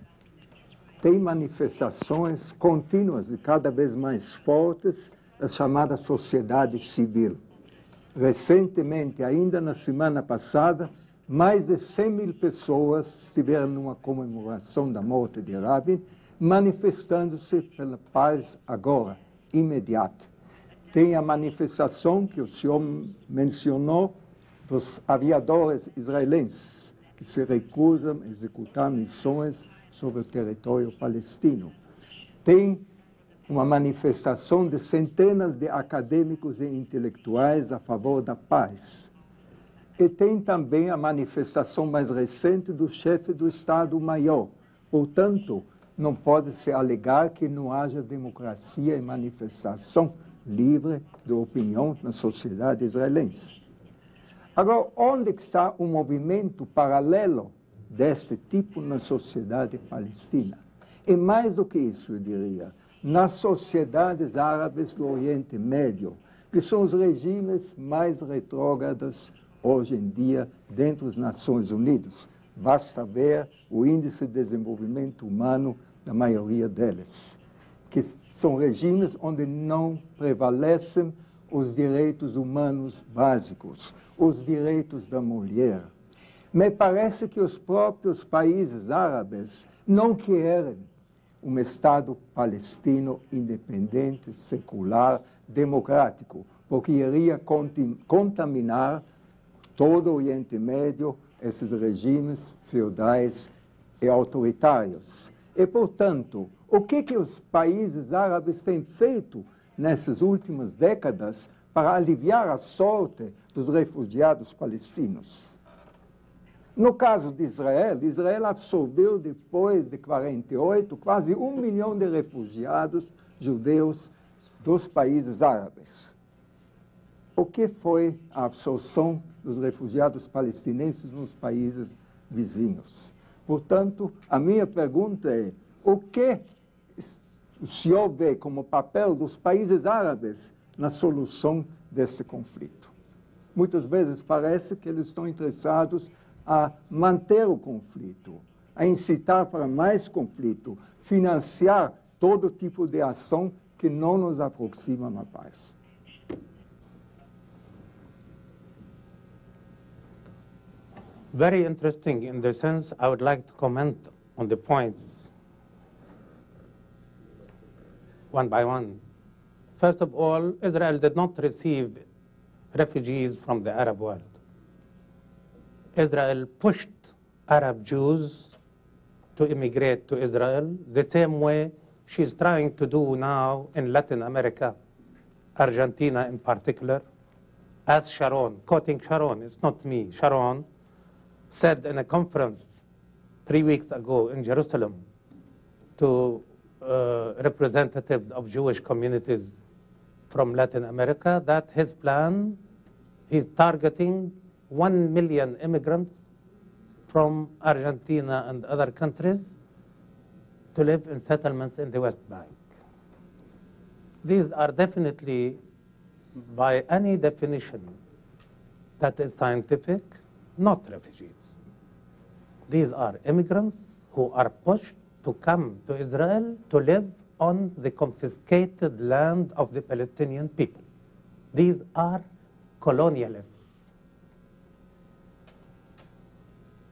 tem manifestações contínuas e cada vez mais fortes da chamada sociedade civil. Recentemente, ainda na semana passada, mais de 100.000 pessoas estiveram numa comemoração da morte de Rabin, manifestando-se pela paz agora, imediata. Tem a manifestação que o senhor mencionou dos aviadores israelenses, que se recusam a executar missões sobre o território palestino. Tem uma manifestação de centenas de acadêmicos e intelectuais a favor da paz. E tem também a manifestação mais recente do chefe do Estado-Maior. Portanto, não pode-se alegar que não haja democracia e manifestação livre de opinião na sociedade israelense. Agora, onde está o movimento paralelo deste tipo na sociedade palestina? E mais do que isso, eu diria, nas sociedades árabes do Oriente Médio, que são os regimes mais retrógrados hoje em dia dentro das Nações Unidas. Basta ver o índice de desenvolvimento humano da maioria deles, que são regimes onde não prevalecem os direitos humanos básicos, os direitos da mulher. Me parece que os próprios países árabes não querem um Estado palestino independente, secular, democrático, porque iria contaminar todo o Oriente Médio, esses regimes feudais e autoritários. E, portanto, o que os países árabes têm feito nessas últimas décadas para aliviar a sorte dos refugiados palestinos? No caso de Israel, Israel absorveu, depois de 1948, quase 1 milhão de refugiados judeus dos países árabes. O que foi a absorção dos refugiados palestinenses nos países vizinhos? Portanto, a minha pergunta é, o que o senhor vê como papel dos países árabes na solução desse conflito? Muitas vezes parece que eles estão interessados a manter o conflito, a incitar para mais conflito, financiar todo tipo de ação que não nos aproxima à paz. Very interesting in the sense I would like to comment on the points one by one. First of all, Israel did not receive refugees from the Arab world. Israel pushed Arab Jews to immigrate to Israel the same way she's trying to do now in Latin America, Argentina in particular, as Sharon, quoting Sharon, it's not me, Sharon, said in a conference 3 weeks ago in Jerusalem to representatives of Jewish communities from Latin America that his plan is targeting 1 million immigrants from Argentina and other countries to live in settlements in the West Bank. These are definitely, by any definition that is scientific, not refugees. These are immigrants who are pushed to come to Israel to live on the confiscated land of the Palestinian people. These are colonialists.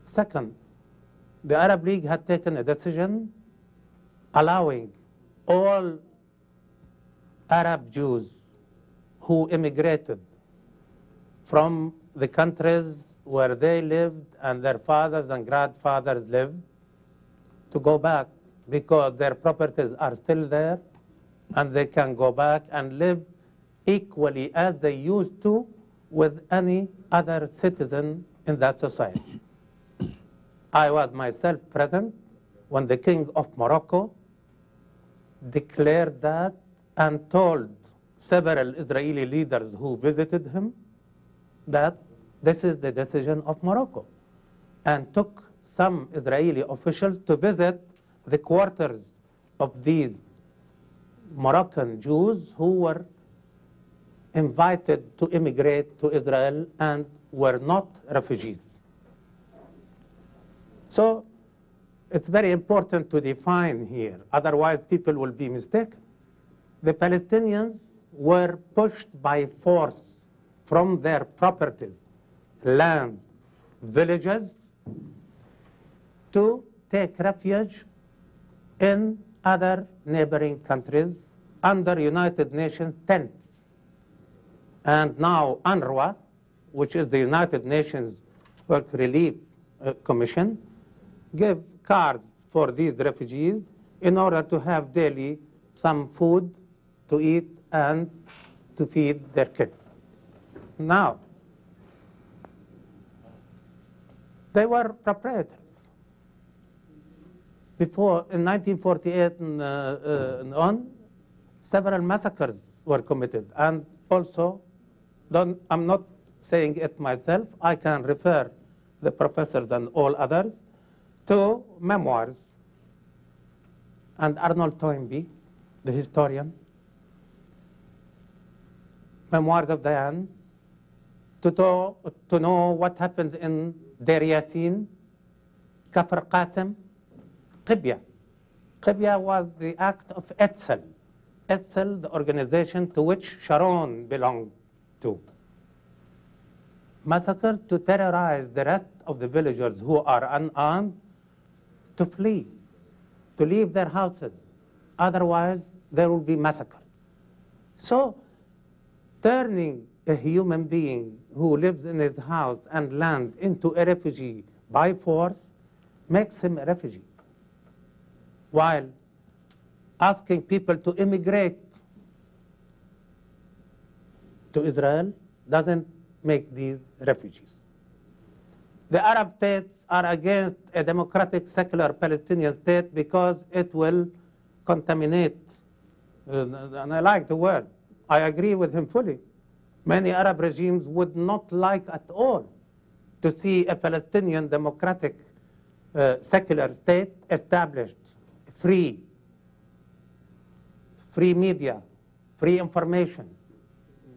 Second, the Arab League had taken a decision allowing all Arab Jews who immigrated from the countries where they lived and their fathers and grandfathers lived to go back, because their properties are still there and they can go back and live equally as they used to with any other citizen in that society. I was myself present when the King of Morocco declared that and told several Israeli leaders who visited him that this is the decision of Morocco, and took some Israeli officials to visit the quarters of these Moroccan Jews who were invited to immigrate to Israel and were not refugees. So it's very important to define here, otherwise people will be mistaken. The Palestinians were pushed by force from their properties, land, villages, to take refuge in other neighboring countries under United Nations tents. And now UNRWA, which is the United Nations Work Relief Commission, give cards for these refugees in order to have daily some food to eat and to feed their kids. Now, they were proprietors. Before, in 1948 and on, several massacres were committed. And also, I'm not saying it myself, I can refer the professors and all others to memoirs. And Arnold Toynbee, the historian, Memoirs of Dayan, to know what happened in Deir Yassin, Kafr Qasim, Qibya. Qibya was the act of Etzel. Etzel, the organization to which Sharon belonged to. Massacres to terrorize the rest of the villagers who are unarmed to flee, to leave their houses. Otherwise, there will be massacre. So, turning a human being who lives in his house and land into a refugee by force makes him a refugee, while asking people to immigrate to Israel doesn't make these refugees. The Arab states are against a democratic, secular Palestinian state because it will contaminate, and I like the word, I agree with him fully. Many Arab regimes would not like at all to see a Palestinian democratic secular state established, free media, free information,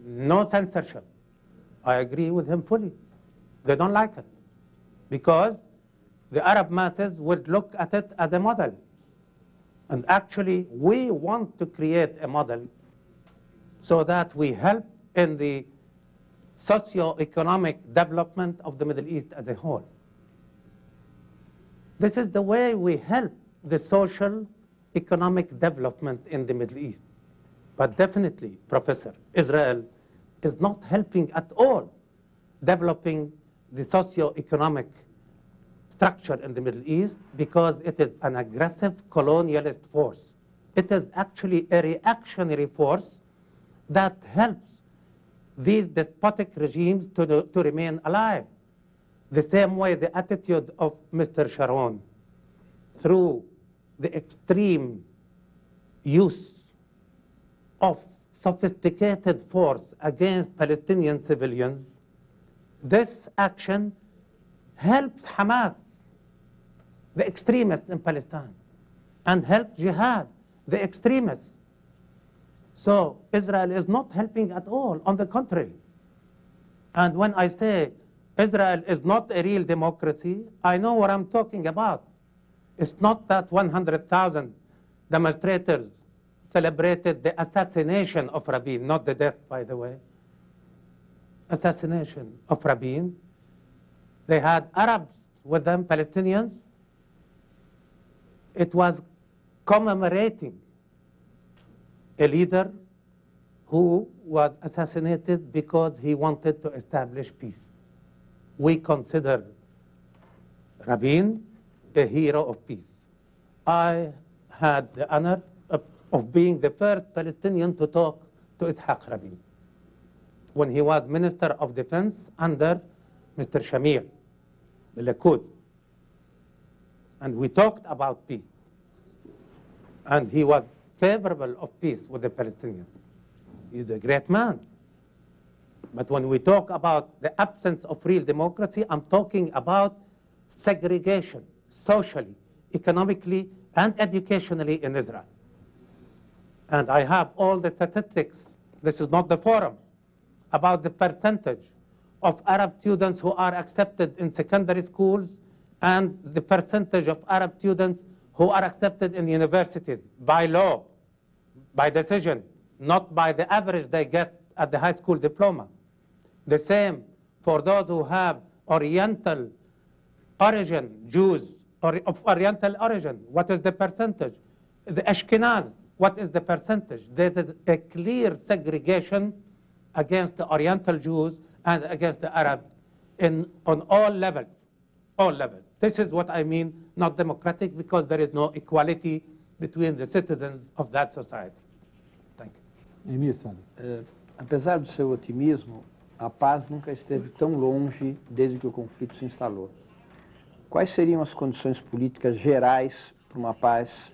no censorship. I agree with him fully. They don't like it because the Arab masses would look at it as a model. And actually, we want to create a model so that we help in the socio-economic development of the Middle East as a whole. This is the way we help the social economic development in the Middle East. But definitely, Professor, Israel is not helping at all developing the socio-economic structure in the Middle East because it is an aggressive colonialist force. It is actually a reactionary force that helps these despotic regimes to remain alive. The same way the attitude of Mr. Sharon through the extreme use of sophisticated force against Palestinian civilians, this action helps Hamas, the extremists in Palestine, and helps Jihad, the extremists. So Israel is not helping at all, on the contrary. And when I say Israel is not a real democracy, I know what I'm talking about. It's not that 100,000 demonstrators celebrated the assassination of Rabin, not the death, by the way. Assassination of Rabin. They had Arabs with them, Palestinians. It was commemorating a leader who was assassinated because he wanted to establish peace. We consider Rabin a hero of peace. I had the honor of being the first Palestinian to talk to Itzhak Rabin when he was Minister of Defense under Mr. Shamir, the Likud. And we talked about peace. And he was favorable of peace with the Palestinians. He's a great man. But when we talk about the absence of real democracy, I'm talking about segregation, socially, economically, and educationally in Israel. And I have all the statistics, this is not the forum, about the percentage of Arab students who are accepted in secondary schools and the percentage of Arab students who are accepted in universities by law, by decision, not by the average they get at the high school diploma. The same for those who have Oriental origin, Jews or of Oriental origin. What is the percentage? The Ashkenaz, what is the percentage? There is a clear segregation against the Oriental Jews and against the Arabs on all levels, all levels. This is what I mean, not democratic, because there is no equality between the citizens of that society. Thank you. Apesar do seu otimismo, a paz nunca esteve tão longe desde que o conflito se instalou. Quais seriam as condições políticas gerais para uma paz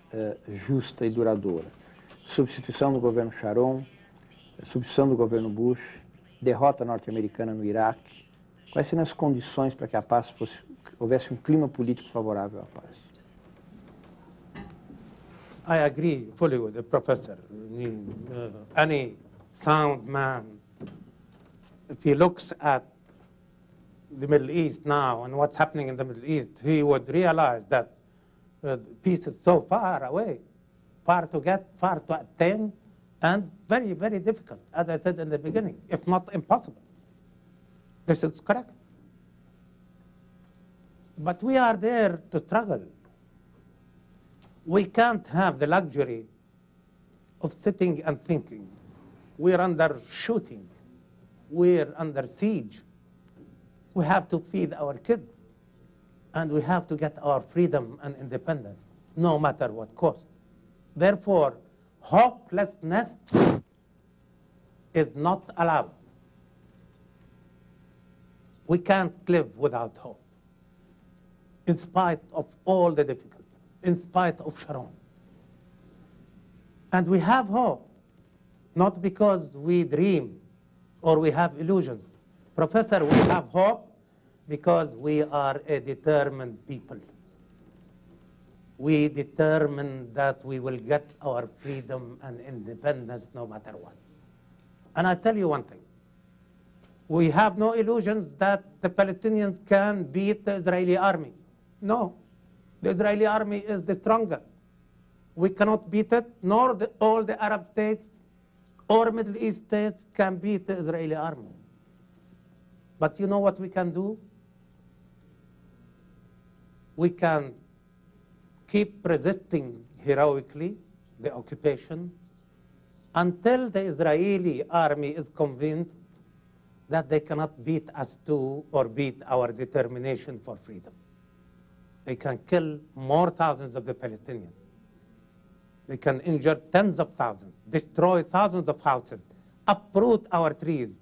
justa e duradoura? Substituição do governo Sharon, substituição do governo Bush, derrota norte-americana no Iraque. Quais seriam as condições para que a paz houvesse um clima político favorável à paz? I agree fully with the professor. Any sound man, if he looks at the Middle East now and what's happening in the Middle East, he would realize that peace is so far away, far to get, far to attain, and very, very difficult, as I said in the beginning, if not impossible. This is correct. But we are there to struggle. We can't have the luxury of sitting and thinking. We're under shooting. We're under siege. We have to feed our kids. And we have to get our freedom and independence, no matter what cost. Therefore, hopelessness is not allowed. We can't live without hope, in spite of all the difficulties, in spite of Sharon. And we have hope, not because we dream or we have illusions. Professor, we have hope because we are a determined people. We determine that we will get our freedom and independence no matter what. And I tell you one thing. We have no illusions that the Palestinians can beat the Israeli army. No. The Israeli army is the stronger. We cannot beat it, nor all the Arab states or Middle East states can beat the Israeli army. But you know what we can do? We can keep resisting heroically the occupation until the Israeli army is convinced that they cannot beat us too or beat our determination for freedom. They can kill more thousands of the Palestinians. They can injure tens of thousands, destroy thousands of houses, uproot our trees,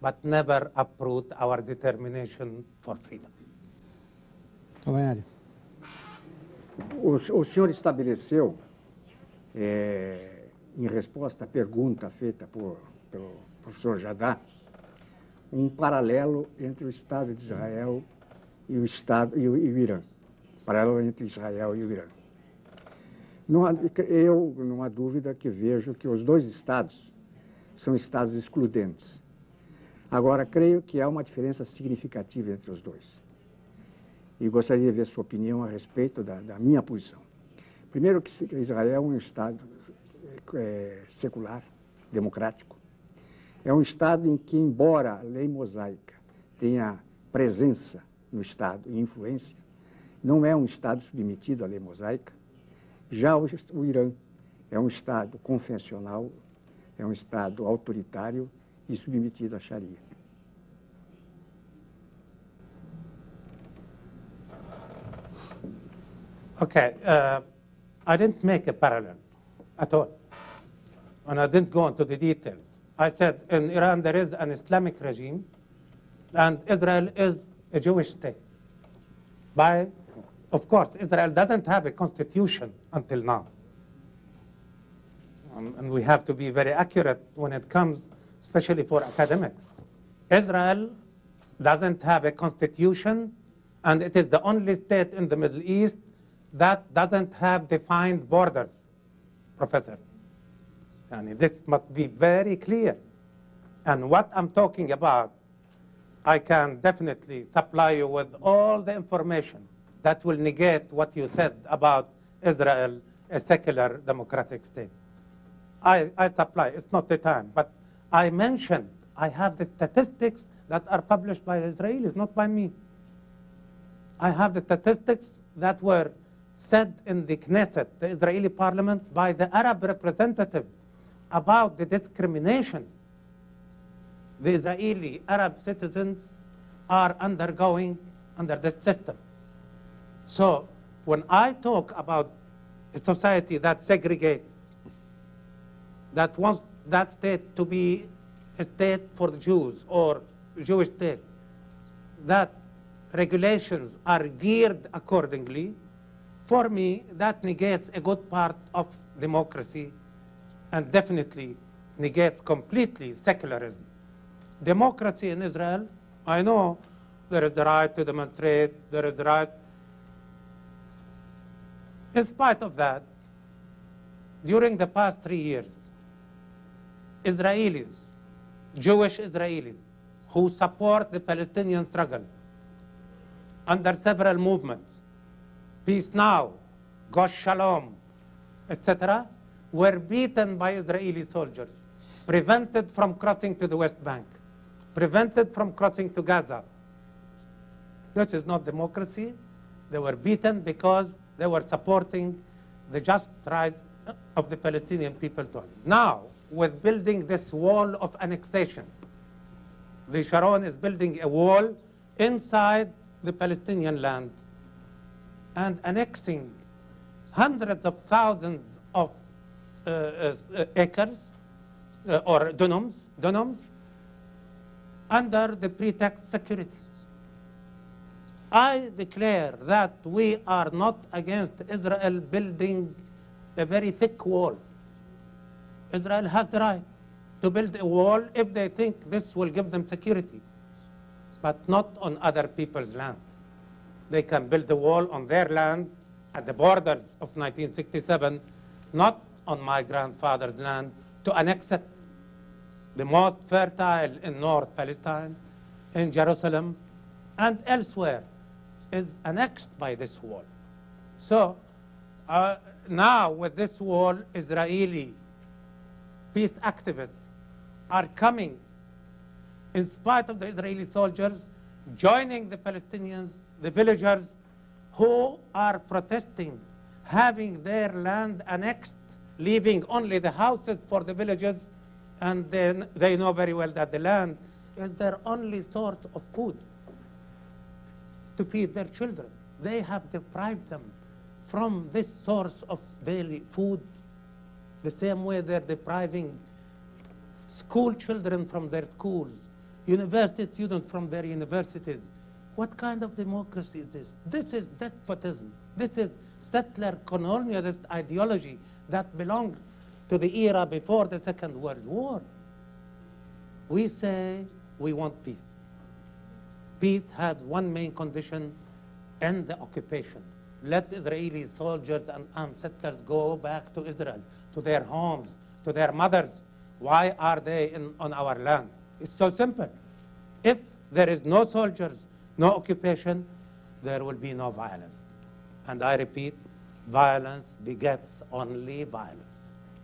but never uproot our determination for freedom. O senhor estabeleceu em resposta à pergunta feita pelo professor Jadá, um paralelo entre o Estado de Israel e o Irã. Paralelo entre Israel e o Irã. Não há dúvida que vejo que os dois estados são estados excludentes. Agora, creio que há uma diferença significativa entre os dois. E gostaria de ver sua opinião a respeito da minha posição. Primeiro, que Israel é um estado secular, democrático. É um estado em que, embora a lei mosaica tenha presença no estado e influência, não é um estado submetido à lei mosaica. Já o Irã é um estado confessional, é um estado autoritário e submetido à Sharia. Okay, I didn't make a parallel at all, and I didn't go into the details. I said in Iran there is an Islamic regime, and Israel is a Jewish state. Of course, Israel doesn't have a constitution until now. And we have to be very accurate when it comes, especially for academics. Israel doesn't have a constitution, and it is the only state in the Middle East that doesn't have defined borders, Professor. And this must be very clear. And what I'm talking about, I can definitely supply you with all the information that will negate what you said about Israel, a secular democratic state. I supply, it's not the time, but I mentioned, I have the statistics that are published by Israelis, not by me. I have the statistics that were said in the Knesset, the Israeli parliament, by the Arab representative about the discrimination the Israeli Arab citizens are undergoing under this system. So when I talk about a society that segregates, that wants that state to be a state for the Jews or Jewish state, that regulations are geared accordingly, for me, that negates a good part of democracy and definitely negates completely secularism. Democracy in Israel, I know there is the right to demonstrate, there is the right. In spite of that, during the past 3 years, Israelis, Jewish Israelis, who support the Palestinian struggle under several movements, Peace Now, Gosh Shalom, etc., were beaten by Israeli soldiers, prevented from crossing to the West Bank, prevented from crossing to Gaza. This is not democracy. They were beaten because they were supporting the just right of the Palestinian people to live. Now, with building this wall of annexation, the Sharon is building a wall inside the Palestinian land and annexing hundreds of thousands of acres or dunums under the pretext security. I declare that we are not against Israel building a very thick wall. Israel has the right to build a wall if they think this will give them security, but not on other people's land. They can build a wall on their land at the borders of 1967, not on my grandfather's land, to annex it. The most fertile in North Palestine, in Jerusalem, and elsewhere is annexed by this wall. So now with this wall, Israeli peace activists are coming, in spite of the Israeli soldiers, joining the Palestinians, the villagers who are protesting, having their land annexed, leaving only the houses for the villagers, and then they know very well that the land is their only source of food to feed their children. They have deprived them from this source of daily food, the same way they're depriving school children from their schools, university students from their universities. What kind of democracy is this? This is despotism. This is settler colonialist ideology that belonged to the era before the Second World War. We say we want peace. Peace has one main condition: end the occupation. Let Israeli soldiers and armed settlers go back to Israel, to their homes, to their mothers. Why are they on our land? It's so simple. If there is no soldiers, no occupation, there will be no violence. And I repeat, violence begets only violence.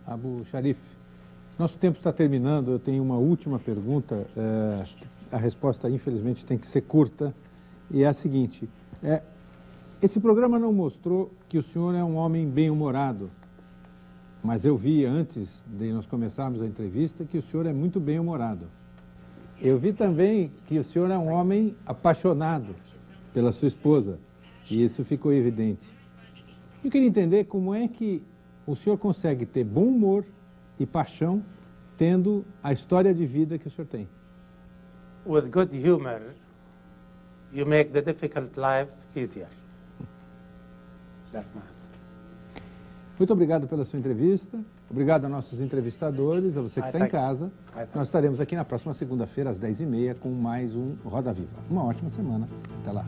Abu-Sharif, nosso tempo está terminando. Eu tenho uma última pergunta. A resposta, infelizmente, tem que ser curta. E é a seguinte: esse programa não mostrou que o senhor é um homem bem-humorado, mas eu vi, antes de nós começarmos a entrevista, que o senhor é muito bem-humorado. Eu vi também que o senhor é um homem apaixonado pela sua esposa, e isso ficou evidente. Eu queria entender como é que o senhor consegue ter bom humor e paixão tendo a história de vida que o senhor tem. With good humor, you make the difficult life easier. That's my answer. Muito obrigado pela sua entrevista. Obrigado a nossos entrevistadores, a você que está em casa. Nós estaremos aqui na próxima segunda-feira, às 10h30, com mais um Roda Viva. Uma ótima semana. Até lá.